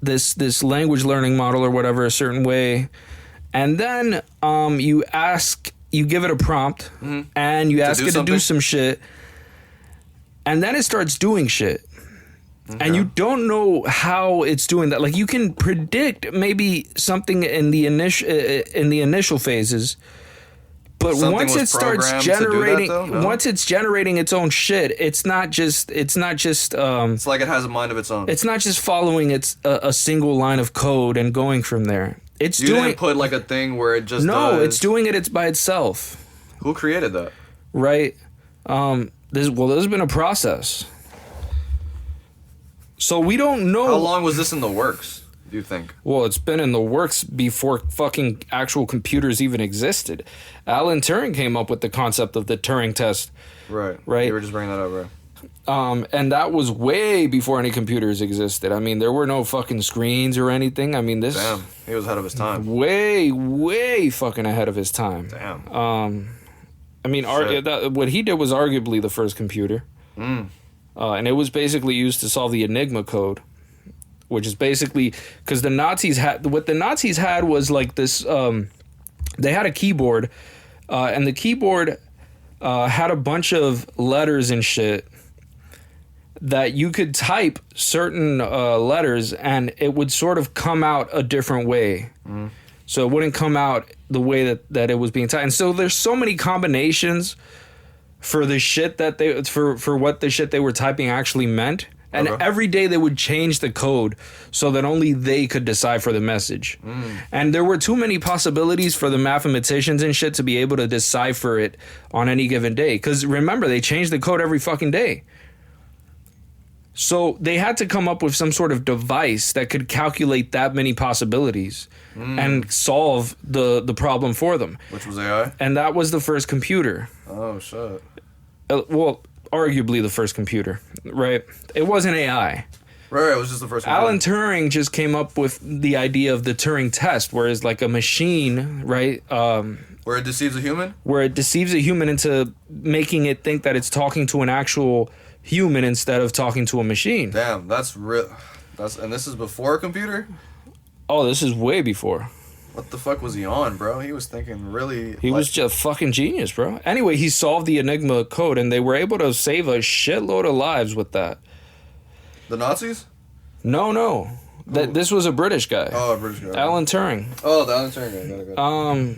this language learning model or whatever a certain way, and then you give it a prompt, and you ask it to do some shit, and then it starts doing shit. Okay. And you don't know how it's doing that. Like, you can predict maybe something in the initial phases, but once it starts generating, once it's generating its own shit, it's not just. It's like it has a mind of its own. It's not just following a single line of code and going from there. You didn't put like a thing where it just it's doing it. It's by itself. Who created that? Right. There's been a process. So we don't know. How long was this in the works, do you think? Well, it's been in the works before fucking actual computers even existed. Alan Turing came up with the concept of the Turing test. Right. You were just bringing that up, right? And that was way before any computers existed. I mean, there were no fucking screens or anything. I mean, this... Damn, he was ahead of his time. Way, way fucking ahead of his time. Damn. I mean, what he did was arguably the first computer. And it was basically used to solve the Enigma code, which is basically because the Nazis had was like this. They had a keyboard, and the keyboard had a bunch of letters and shit that you could type certain letters, and it would sort of come out a different way. So it wouldn't come out the way that it was being typed. And so there's so many combinations for the shit that for what the shit they were typing actually meant, and every day they would change the code so that only they could decipher the message. And there were too many possibilities for the mathematicians and shit to be able to decipher it on any given day, because remember, they changed the code every fucking day. So they had to come up with some sort of device that could calculate that many possibilities and solve the problem for them. Which was AI? And that was the first computer. Oh, shit. Well, arguably the first computer, right? It wasn't AI. Right, it was just the first computer. Alan Turing just came up with the idea of the Turing test, where it's like a machine, right? Where it deceives a human? Where it deceives a human into making it think that it's talking to an actual human instead of talking to a machine. Damn, that's real. And this is before a computer? Oh, this is way before. What the fuck was he on, bro? He was thinking really... He was just fucking genius, bro. Anyway, he solved the Enigma code, and they were able to save a shitload of lives with that. The Nazis? No. This was a British guy. Oh, a British guy. Alan Turing. Oh, the Alan Turing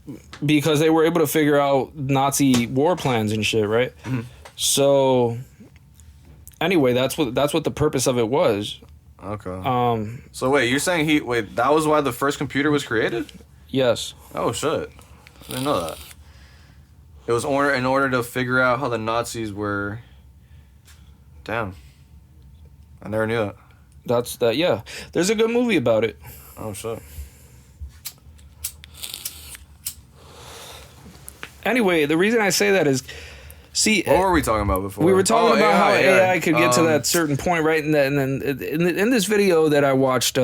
guy. Because they were able to figure out Nazi war plans and shit, right? Mm-hmm. So, anyway, that's what the purpose of it was. Okay. So wait, you're saying that was why the first computer was created? Yes. Oh shit. I didn't know that. It was in order to figure out how the Nazis were... Damn. I never knew that. Yeah. There's a good movie about it. Oh shit. Anyway, the reason I say that is, see, what were we talking about before? We were talking about how AI could get to that Um, certain point, right? And then in this video that I watched,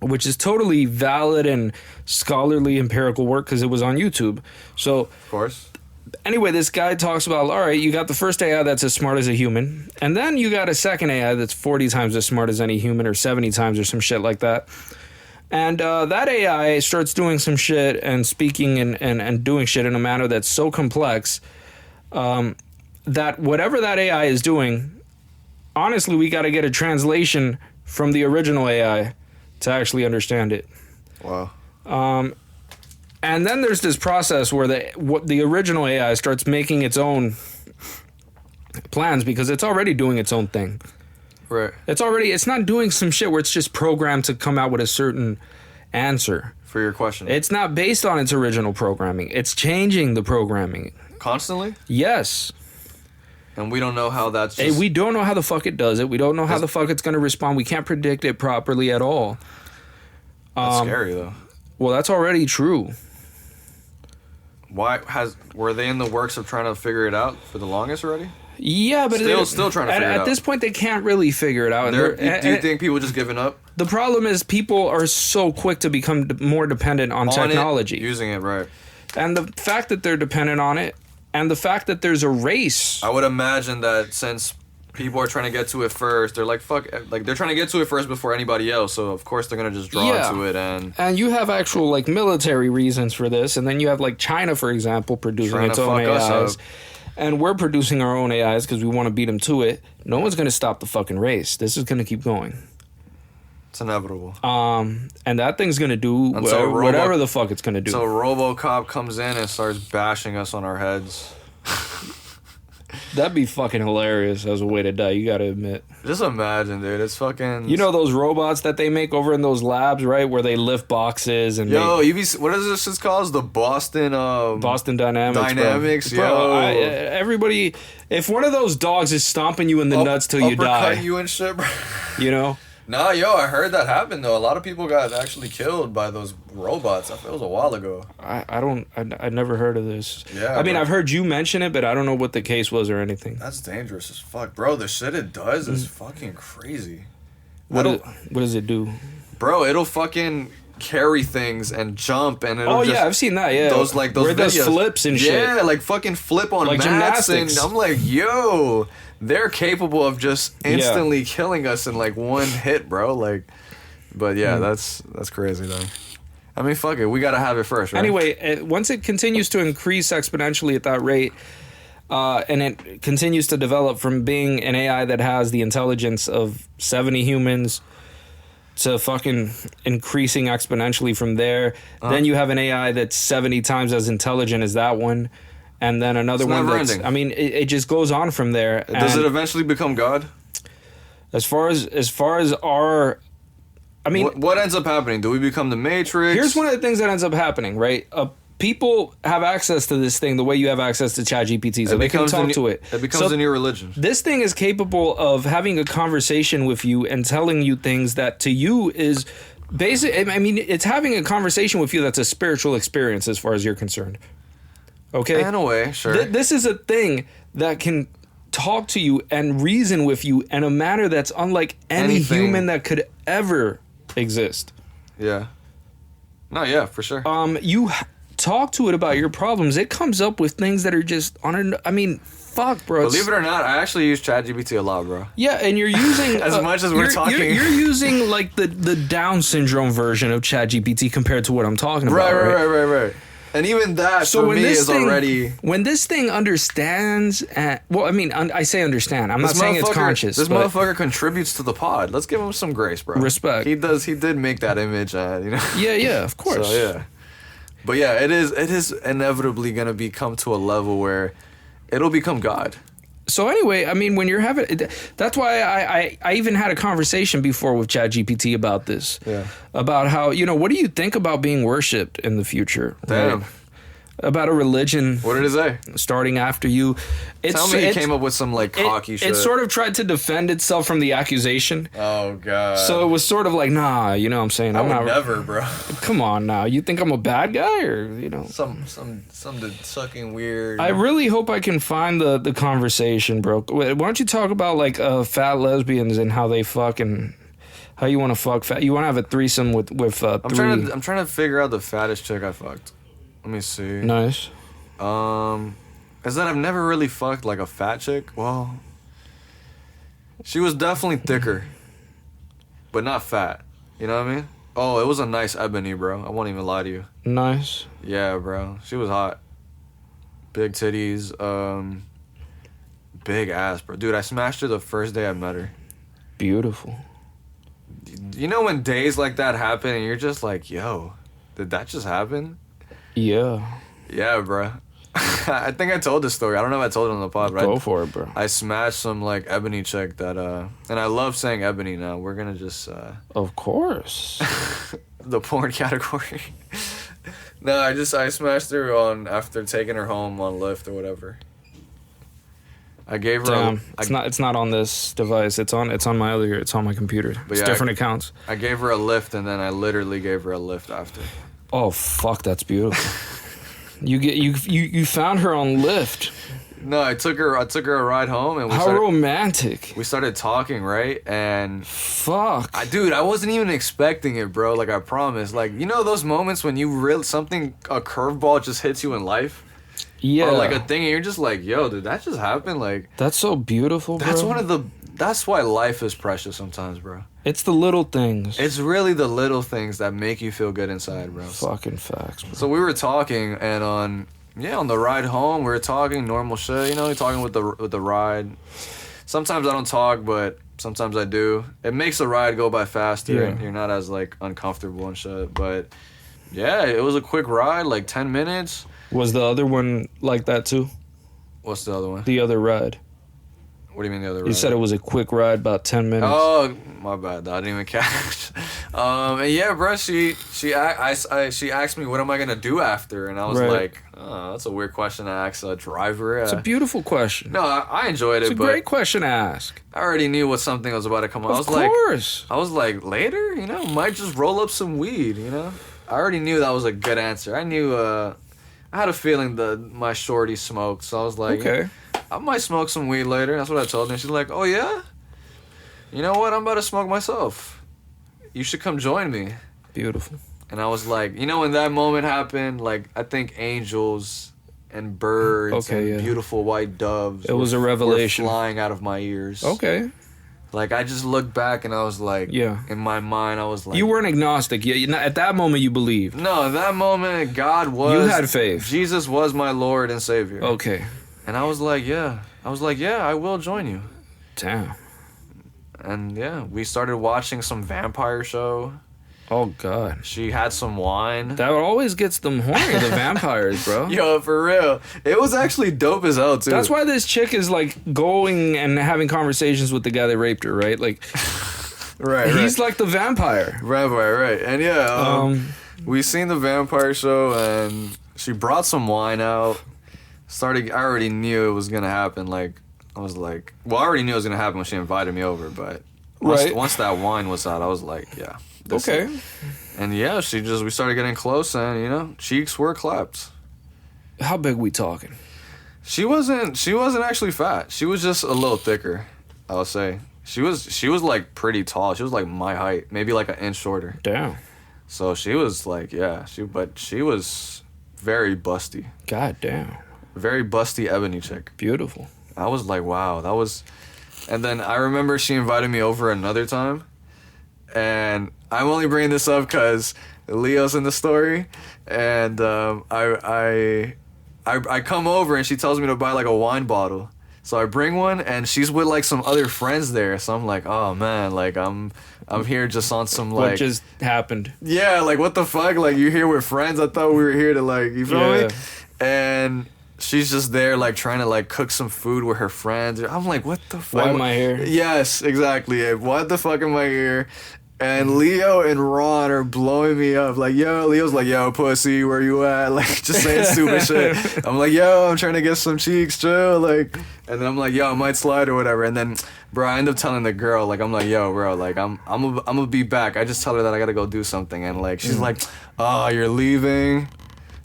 which is totally valid and scholarly empirical work because it was on YouTube. So, Of course. anyway, this guy talks about, all right, you got the first AI that's as smart as a human, and then you got a second AI that's 40 times as smart as any human, or 70 times, or some shit like that. And that AI starts doing some shit and speaking and doing shit in a manner that's so complex that whatever that AI is doing, honestly, we got to get a translation from the original AI to actually understand it. Wow. And then there's this process where the original AI starts making its own plans because it's already doing its own thing. Right. It's not doing some shit where it's just programmed to come out with a certain answer. For your question. It's not based on its original programming. It's changing the programming. Constantly? Yes. And we don't know how that's Hey, just... we don't know how the fuck it does it. We don't know how the fuck it's going to respond. We can't predict it properly at all. That's scary, though. Well, that's already true. Were they in the works of trying to figure it out for the longest already? Yeah, but Still trying to figure it out. At this point, they can't really figure it out. Do you think people just giving up? The problem is people are so quick to become more dependent on technology. Using it, right. And the fact that they're dependent on it, and the fact that there's a race. I would imagine that since people are trying to get to it first, they're like, fuck, like they're trying to get to it first before anybody else, so of course they're going to just draw to it. And you have actual like military reasons for this, and then you have like China, for example, producing its own AIs. And we're producing our own AIs because we want to beat them to it. No one's going to stop the fucking race. This is going to keep going. It's inevitable. And that thing's going to do whatever the fuck it's going to do. So RoboCop comes in and starts bashing us on our heads. That'd be fucking hilarious as a way to die, you gotta admit. Just imagine, dude. It's fucking... You know those robots that they make over in those labs, right? Where they lift boxes and... Yo, what is this called? The Boston Dynamics, bro. Everybody... If one of those dogs is stomping you in the nuts till you die... Uppercut you and shit, bro. You know? Nah, I heard that happened, though. A lot of people got actually killed by those robots. It was a while ago. I never heard of this. Yeah, I mean, I've heard you mention it, but I don't know what the case was or anything. That's dangerous as fuck. Bro, the shit it does is fucking crazy. What does it do? Bro, it'll fucking carry things and jump and it'll I've seen that, yeah. Those where videos. It does flips and shit. Yeah, like fucking flip on like mats. gymnastics. And I'm like, yo... They're capable of just instantly killing us in like one hit, bro. Like, but yeah, that's crazy though. I mean, fuck it, we gotta have it first, right? Anyway, once it continues to increase exponentially at that rate, and it continues to develop from being an AI that has the intelligence of 70 humans to fucking increasing exponentially from there, then you have an AI that's 70 times as intelligent as that one. And then another one that's... I mean, it just goes on from there. Does it eventually become God? As far as our... I mean... What ends up happening? Do we become the Matrix? Here's one of the things that ends up happening, right? People have access to this thing the way you have access to ChatGPT, so they can talk to it. It becomes a new religion. This thing is capable of having a conversation with you and telling you things that to you is... basic. I mean, it's having a conversation with you that's a spiritual experience as far as you're concerned. Okay? In a way, sure. This is a thing that can talk to you and reason with you in a manner that's unlike any human that could ever exist. Yeah. No, yeah, for sure. You talk to it about your problems. It comes up with things that are just fuck, bro. Believe it or not, I actually use ChatGPT a lot, bro. Yeah, and you're using As much as we're talking. You're using like the Down syndrome version of ChatGPT compared to what I'm talking about. Right. And even that for me is already. When this thing understands, well, I mean, I say understand. I'm not saying it's conscious. This motherfucker contributes to the pod. Let's give him some grace, bro. Respect. He did make that image, you know. Yeah, of course. So yeah, but yeah, it is inevitably gonna become to a level where it'll become God. So anyway, I mean, when you're having, that's why I even had a conversation before with ChatGPT about this. Yeah. About how, what do you think about being worshipped in the future? Damn. Right? About a religion. What did it say? Starting after you. Tell me it came up with some like cocky shit. It sort of tried to defend itself from the accusation. Oh god. So it was sort of like, nah, you know what I'm saying? I'm not never, bro. Come on now. You think I'm a bad guy or, Some sucking weird. I really hope I can find the conversation, bro. Why don't you talk about like fat lesbians and how they fuck and how you want to fuck fat. You want to have a threesome with I'm trying to figure out the fattest chick I fucked. Let me see. Nice. Is that I've never really fucked like a fat chick. Well, she was definitely thicker, but not fat. You know what I mean? Oh, it was a nice ebony, bro. I won't even lie to you. Nice. Yeah, bro. She was hot. Big titties. Big ass, bro. Dude, I smashed her the first day I met her. Beautiful. You know when days like that happen and you're just like, yo, did that just happen? Yeah. Yeah, bro. I think I told this story. I don't know if I told it on the pod, but Go for it, bro. I smashed some like ebony chick that and I love saying ebony now. We're gonna just Of course. the porn category. No, I smashed her on after taking her home on Lyft or whatever. I gave her it's not on this device. It's on my computer. But it's different accounts. I gave her a lift and then I literally gave her a lift after. Oh fuck, that's beautiful. You found her on Lyft. No, I took her a ride home and romantic. We started talking, right? And fuck. Dude, I wasn't even expecting it, bro. Like I promise. Like, you know those moments when a curveball just hits you in life? Yeah. Or like a thing and you're just like, yo, did that just happen? Like, that's so beautiful, bro. That's why life is precious sometimes, bro. It's the little things. It's really the little things that make you feel good inside, bro. Fucking facts, bro. So we were talking, and on the ride home, we were talking normal shit. Talking with the ride. Sometimes I don't talk, but sometimes I do. It makes the ride go by faster. Yeah. And you're not as like uncomfortable and shit. But yeah, it was a quick ride, like 10 minutes. Was the other one like that too? What's the other one? The other ride. What do you mean the other ride? You said it was a quick ride, about 10 minutes. Oh, my bad. I didn't even catch. And yeah, bro, she asked me what am I gonna do after, and I was like, oh, that's a weird question to ask a driver. It's a beautiful question. No, I enjoyed it. It's a great question to ask. I already knew what something was about to come on. Of course. I was like, later, might just roll up some weed, I already knew that was a good answer. I knew, I had a feeling that my shorty smoked, so I was like, okay. I might smoke some weed later. That's what I told her. She's like, oh yeah? You know what? I'm about to smoke myself. You should come join me. Beautiful. And I was like, when that moment happened, like, I think angels and birds beautiful white doves. It was a revelation. Were flying out of my ears. Okay. Like, I just looked back and I was like, in my mind, I was like. You weren't agnostic. At that moment, you believed. No, at that moment, God was. You had faith. Jesus was my Lord and Savior. Okay. And I was like, yeah. I will join you. Damn. And yeah, we started watching some vampire show. Oh, God. She had some wine. That always gets them horny, the vampires, bro. Yo, for real. It was actually dope as hell, too. That's why this chick is, like, going and having conversations with the guy that raped her, right? Like, he's like the vampire. Vampire, right. And yeah, we seen the vampire show, and she brought some wine out. I already knew it was going to happen. Like, I was like, I already knew it was going to happen when she invited me over, but once that wine was out, I was like, yeah. Okay. And yeah, we started getting close, and cheeks were clapped. How big we talking? She wasn't actually fat. She was just a little thicker, I'll say. She was like pretty tall. She was like my height, maybe like an inch shorter. Damn. So she was like, but she was very busty. God damn. Very busty ebony chick. Beautiful. I was like, wow, that was. And then I remember she invited me over another time, and I'm only bringing this up because Leo's in the story, and I come over and she tells me to buy like a wine bottle. So I bring one, and she's with like some other friends there. So I'm like, oh man, like I'm here just on some like. What just happened? Yeah, like what the fuck? Like you're here with friends? I thought we were here to like, you feel me? And she's just there like trying to like cook some food with her friends. I'm like, what the fuck? Why am I here? Yes, exactly. What the fuck am I here? And Leo and Ron are blowing me up. Like, yo, Leo's like, yo, pussy, where you at? Like, just saying stupid shit. I'm like, yo, I'm trying to get some cheeks, chill. Like, and then I'm like, yo, I might slide or whatever. And then, bro, I end up telling the girl, like, I'm like, yo, bro, like, I'm gonna be back. I just tell her that I gotta go do something. And, like, she's like, oh, you're leaving?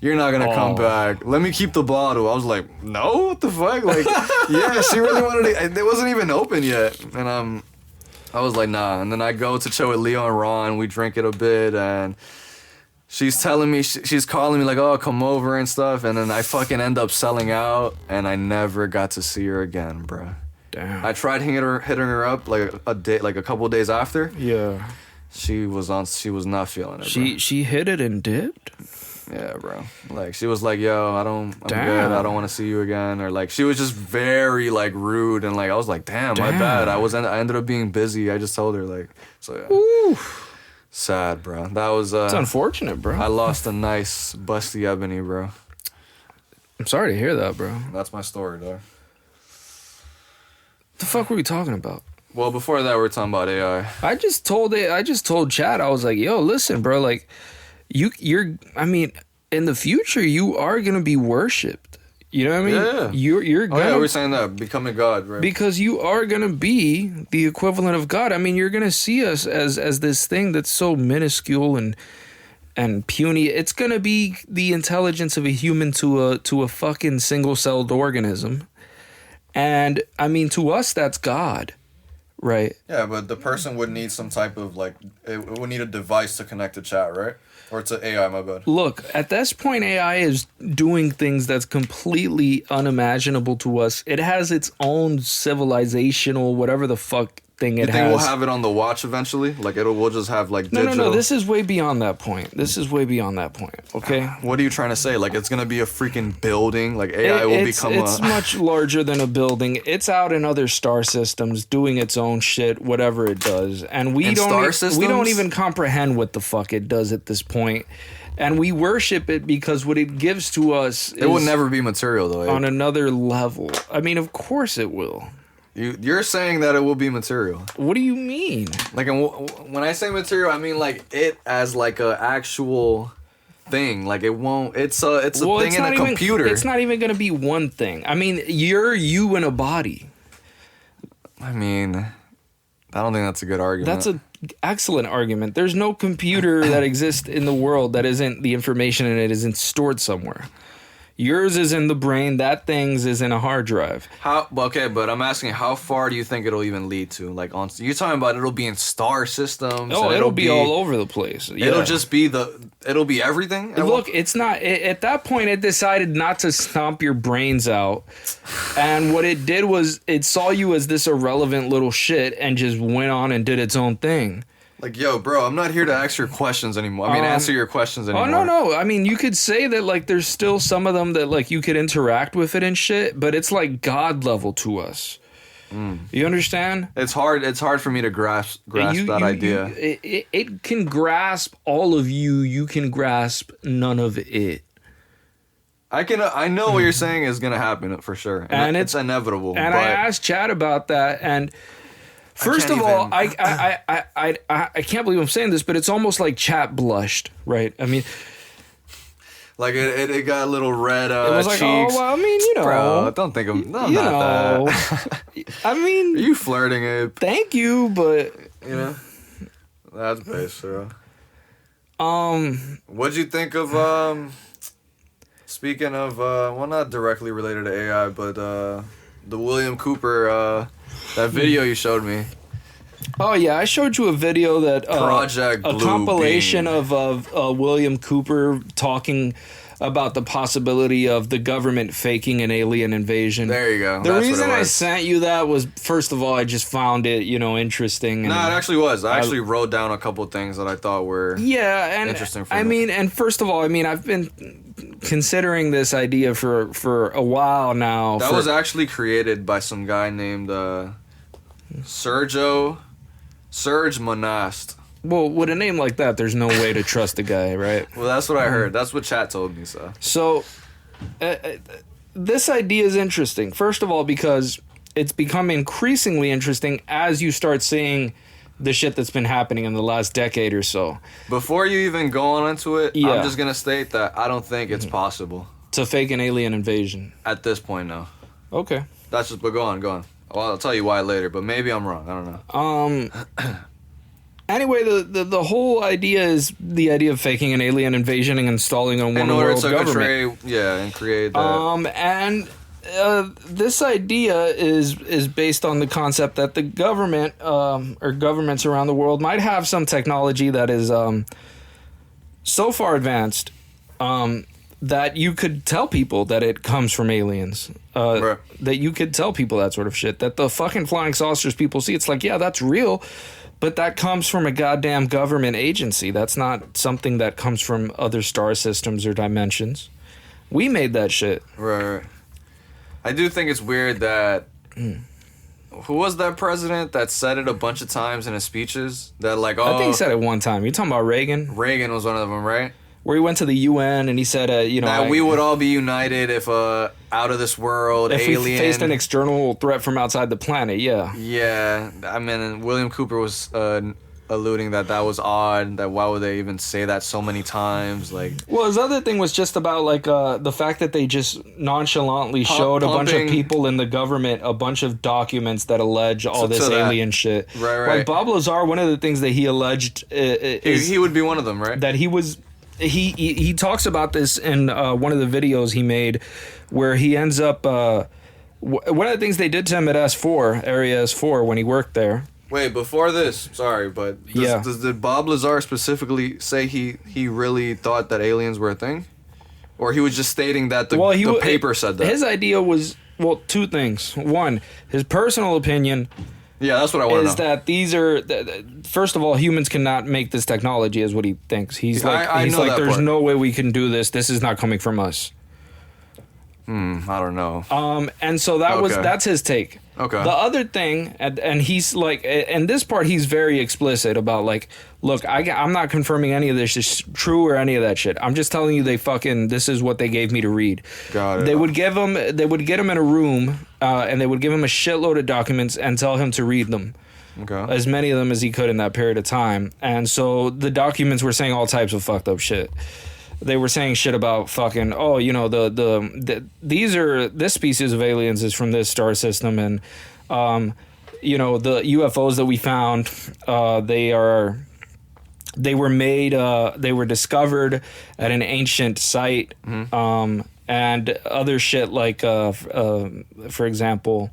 You're not gonna come back. Let me keep the bottle. I was like, no, what the fuck? Like, yeah, she really wanted it. It wasn't even open yet. And, I was like, nah. And then I go to chill with Leo and Ron. We drink it a bit, and she's telling me, she's calling me like, oh, come over and stuff. And then I fucking end up selling out, and I never got to see her again, bro. Damn. I tried hitting her up like a couple of days after. Yeah. She was not feeling it. She hit it and dipped. Yeah, bro. Like, she was like, yo, I'm Damn. good. I don't want to see you again. Or, like, she was just very, like, rude. And, like, I was like, damn, my bad. I ended up being busy. I just told her, like, so, yeah. Ooh. Sad, bro. That was, It's unfortunate, bro. I lost a nice, busty ebony, bro. I'm sorry to hear that, bro. That's my story, dog. The fuck were we talking about? Well, before that, we were talking about AI. I just told Chad, I was like, yo, listen, bro, like, I mean, in the future, you are going to be worshipped. You know what I mean? Yeah. You're gonna, Oh, yeah, we're saying that. Becoming God, right? because you are going to be the equivalent of God. I mean, you're going to see us as this thing that's so minuscule and puny. It's going to be the intelligence of a human to a fucking single-celled organism. And, I mean, to us, that's God. Right. Yeah, but the person would need some type of, like, it would need a device to connect to chat, right? Or it's an AI, my bad. Look, at this point, AI is doing things that's completely unimaginable to us. It has its own civilizational, whatever the fuck thing it has. You think we'll have it on the watch eventually? Like, we'll just have, like, digital? No. This is way beyond that point. Okay? What are you trying to say? Like, it's going to be a freaking building? Like, AI will become It's much larger than a building. It's out in other star systems doing its own shit, whatever it does. And we don't even comprehend what the fuck it does at this point. And we worship it because what it gives to us It will never be material, though. on another level. I mean, of course it will. You're saying that it will be material. What do you mean? Like, when I say material, I mean, like, it as, like, a actual thing. Like, it won't... It's a thing in a computer. It's not even going to be one thing. I mean, you're you in a body. I mean, I don't think that's a good argument. That's an excellent argument. There's no computer that exists in the world that isn't the information in it isn't stored somewhere. Yours is in the brain. That thing's is in a hard drive. Okay, but I'm asking, how far do you think it'll even lead to? Like, you're talking about it'll be in star systems. Oh, it'll be all over the place. Yeah. It'll just be it'll be everything. Look, it's not. At that point, it decided not to stomp your brains out, and what it did was it saw you as this irrelevant little shit and just went on and did its own thing. Like, yo, bro, I'm not here to ask your questions anymore. I mean, answer your questions anymore. Oh, no. I mean, you could say that, like, there's still some of them that, like, you could interact with it and shit, but it's, like, God level to us. You understand? It's hard for me to grasp that idea. It can grasp all of you. You can grasp none of it. I know what you're saying is going to happen for sure. And it's inevitable. And I asked Chad about that, and... First of all, I can't believe I'm saying this, but it's almost like Chat blushed, right? I mean, like it got a little red it was like, cheeks. oh, well, I mean, you know, bro, don't think I'm not that. I mean, are you flirting, Abe? Thank you, but you know, that's base, bro. What'd you think of speaking of well, not directly related to AI, but the William Cooper that video you showed me. Oh yeah, I showed you a video that Project a Blue compilation Beam. of William Cooper talking about the possibility of the government faking an alien invasion. There you go. The That's reason what it I was. sent you that was, first of all, I just found it, interesting. And No, it actually was. I actually wrote down a couple things that I thought were interesting. And first of all, I've been considering this idea for a while now. That was actually created by some guy named Serge Monast. Well, with a name like that, there's no way to trust a guy, right? Well, that's what I heard. That's what chat told me. So, this idea is interesting. First of all, because it's become increasingly interesting as you start seeing the shit that's been happening in the last decade or so. Before you even go on into it, Yeah. I'm just gonna state that I don't think it's possible To fake an alien invasion. at this point. No, Okay. that's just. But go on. Well, I'll tell you why later. But maybe I'm wrong. I don't know. Anyway, the whole idea is the idea of faking an alien invasion and installing on one In order world to government. and create that. And this idea is based on the concept that the government or governments around the world might have some technology that is so far advanced that you could tell people that it comes from aliens. Right. That you could tell people that sort of shit. That the fucking flying saucers people see, it's like, yeah, that's real. But that comes from a goddamn government agency. That's not something that comes from other star systems or dimensions. We made that shit. Right. I do think it's weird that who was that president that said it a bunch of times in his speeches that like I think he said it one time. You're talking about Reagan, Reagan was one of them, right? where he went to the UN and he said, That we would all be united if out of this world if alien we faced an external threat from outside the planet. Yeah. Yeah, I mean William Cooper was alluding that was odd. That why would they even say that so many times? Like, Well, his other thing was just about like the fact that they just nonchalantly showed a bunch of pumping- people in the government a bunch of documents that allege all this to that. alien shit. Right. Like Bob Lazar, one of the things that he alleged is he would be one of them, right? that he was. He talks about this in one of the videos he made, where he ends up. One of the things they did to him at Area S4, when he worked there. Wait, before this, sorry, but did Bob Lazar specifically say he really thought that aliens were a thing? Or he was just stating that the paper said that? His idea was, two things. One, his personal opinion Yeah, that's what I want to know. is that these are, first of all, humans cannot make this technology, is what he thinks. He's like, I know that there's part. no way we can do this. This is not coming from us. I don't know. And so that's his take. Okay. The other thing, and he's like, and this part he's very explicit about, like, look, I'm not confirming any of this is true or any of that shit. I'm just telling you this is what they gave me to read. Got it. They would get him in a room, and they would give him a shitload of documents and tell him to read them. Okay. As many of them as he could in that period of time. And so the documents were saying all types of fucked up shit. They were saying shit about fucking, this species of aliens is from this star system, and the UFOs that we found, they were discovered at an ancient site, and other shit like, for example,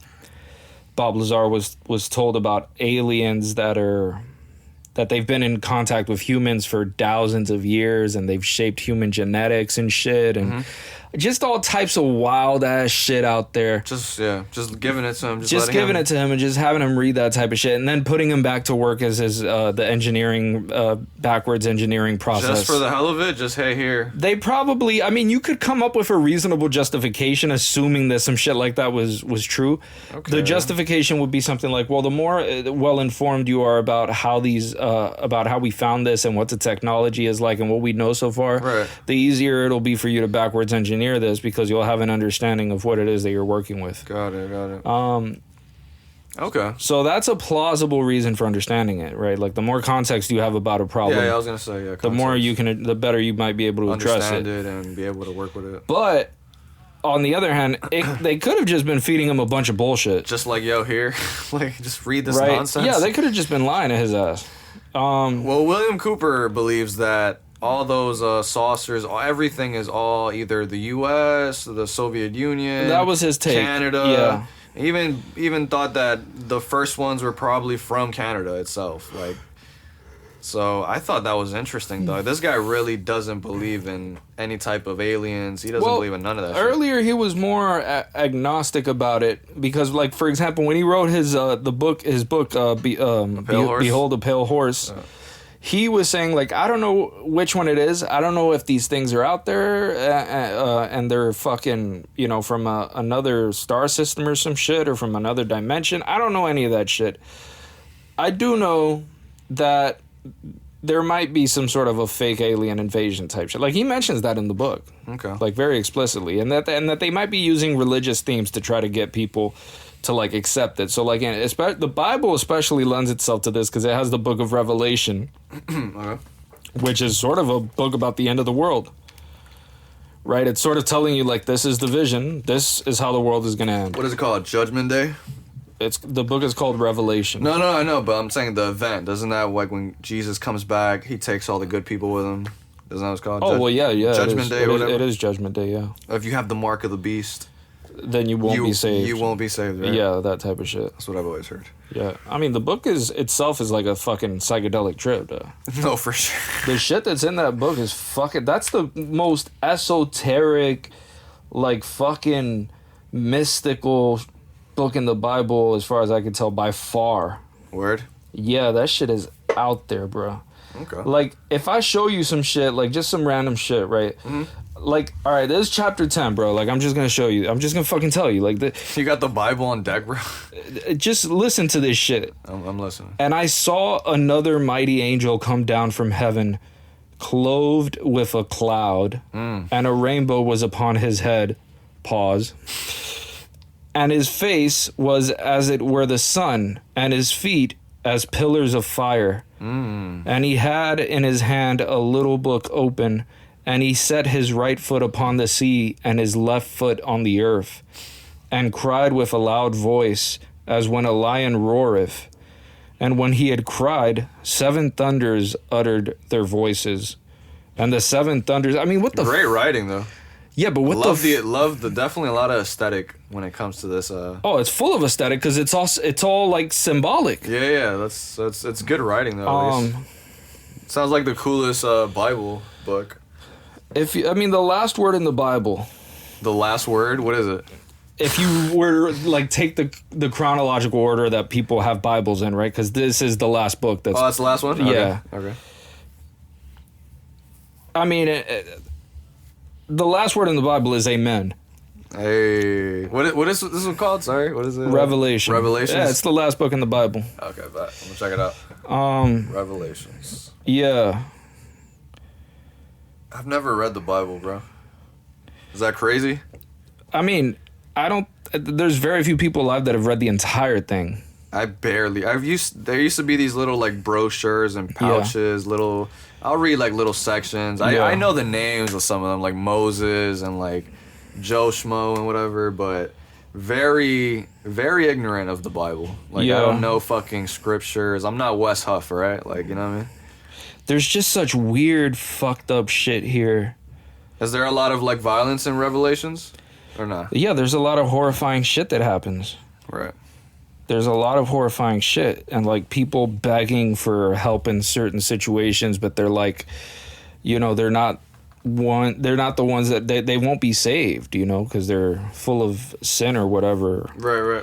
Bob Lazar was told about aliens that they've been in contact with humans for thousands of years, and they've shaped human genetics and shit, and just all types of wild ass shit out there. Just giving it to him. Just giving it to him and just having him read that type of shit, and then putting him back to work as the engineering backwards engineering process. Just for the hell of it, just hey here. They probably, you could come up with a reasonable justification, assuming that some shit like that was true. Okay. The justification would be something like, well, the more well informed you are about how we found this and what the technology is like and what we know so far, right, the easier it'll be for you to backwards engineer this, because you'll have an understanding of what it is that you're working with. Got it. Okay. So that's a plausible reason for understanding it, right? Like, the more context you have a problem, Yeah, I was gonna say the more the better you might be able to address understand it and be able to work with it. But on the other hand, they could have just been feeding him a bunch of bullshit. Just like, yo, here, like, just read this Right? nonsense. Yeah, they could have just been lying to his ass. Well, William Cooper believes that all those saucers, everything is all either the U.S., the Soviet Union. That was his take. Canada. Yeah. Even thought that the first ones were probably from Canada itself. Like, So I thought that was interesting, though. This guy really doesn't believe in any type of aliens. He doesn't believe in none of that shit. Earlier, he was more agnostic about it because, like, for example, when he wrote his book, Behold a Pale Horse, he was saying, like, I don't know which one it is. I don't know if these things are out there and they're fucking, you know, from another star system or some shit or from another dimension. I don't know any of that shit. I do know that there might be some sort of a fake alien invasion type shit. Like, he mentions that in the book. Okay. Like, very explicitly. And that they might be using religious themes to try to get people to, like, accept it. So, like, the Bible especially lends itself to this because it has the book of Revelation, Okay. which is sort of a book about the end of the world. Right? It's sort of telling you, like, this is the vision. This is how the world is going to end. What is it called? Judgment Day? The book is called Revelation. No, I know, but I'm saying the event. Doesn't that, like, when Jesus comes back, he takes all the good people with him? Isn't that what it's called? Oh, well, yeah. Judgment Day or whatever? It is Judgment Day, yeah. If you have the mark of the beast, then you won't be saved. You won't be saved, right? Yeah, that type of shit. That's what I've always heard. Yeah. I mean, the book itself is like a fucking psychedelic trip, though. No, for sure. The shit that's in that book is fucking... That's the most esoteric, like, fucking mystical book in the Bible, as far as I can tell, by far. Word? Yeah, that shit is out there, bro. Okay. Like, if I show you some shit, like, just some random shit, right? Mm-hmm. Like, all right, this is chapter 10, bro. Like, I'm just gonna show you. I'm just gonna fucking tell you. Like, you got the Bible on deck, bro? Just listen to this shit. I'm listening. And I saw another mighty angel come down from heaven, clothed with a cloud, and a rainbow was upon his head. Pause. And his face was as it were the sun, and his feet as pillars of fire. And he had in his hand a little book open, and he set his right foot upon the sea, and his left foot on the earth, and cried with a loud voice, as when a lion roareth. And when he had cried, 7 thunders uttered their voices. And the 7 thunders, I mean, what the... Great writing, though. Yeah, but what love the definitely a lot of aesthetic when it comes to this. Oh, it's full of aesthetic because it's all like symbolic. Yeah, it's good writing though. At least. Sounds like the coolest Bible book. The last word in the Bible. The last word? What is it? If you were like take the chronological order that people have Bibles in, right? Because this is the last book. That's the last one. Yeah. Okay. I mean. The last word in the Bible is amen. Hey, what is this one called? Sorry, what is it? Revelation. Revelations? Yeah, it's the last book in the Bible. Okay, bet. I'm gonna check it out. Revelations. Yeah. I've never read the Bible, bro. Is that crazy? I mean, there's very few people alive that have read the entire thing. There used to be these little like brochures and pouches, I'll read like little sections. I know the names of some of them, like Moses and like Joe Schmo and whatever, but very, very ignorant of the Bible. Like, I don't know fucking scriptures. I'm not Wes Huff, right? Like, you know what I mean? There's just such weird, fucked up shit here. Is there a lot of like violence in Revelations or not? Yeah, there's a lot of horrifying shit that happens. Right. There's a lot of horrifying shit and like people begging for help in certain situations, but they're like, you know, they're not the ones that they won't be saved, you know, because they're full of sin or whatever. Right.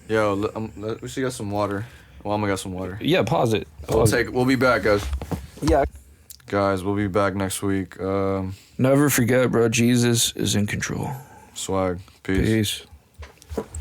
Yo, we should get some water. Well, I'm gonna get some water. Yeah, pause it. We'll be back, guys. Yeah. Guys, we'll be back next week. Never forget, bro, Jesus is in control. Swag. Peace.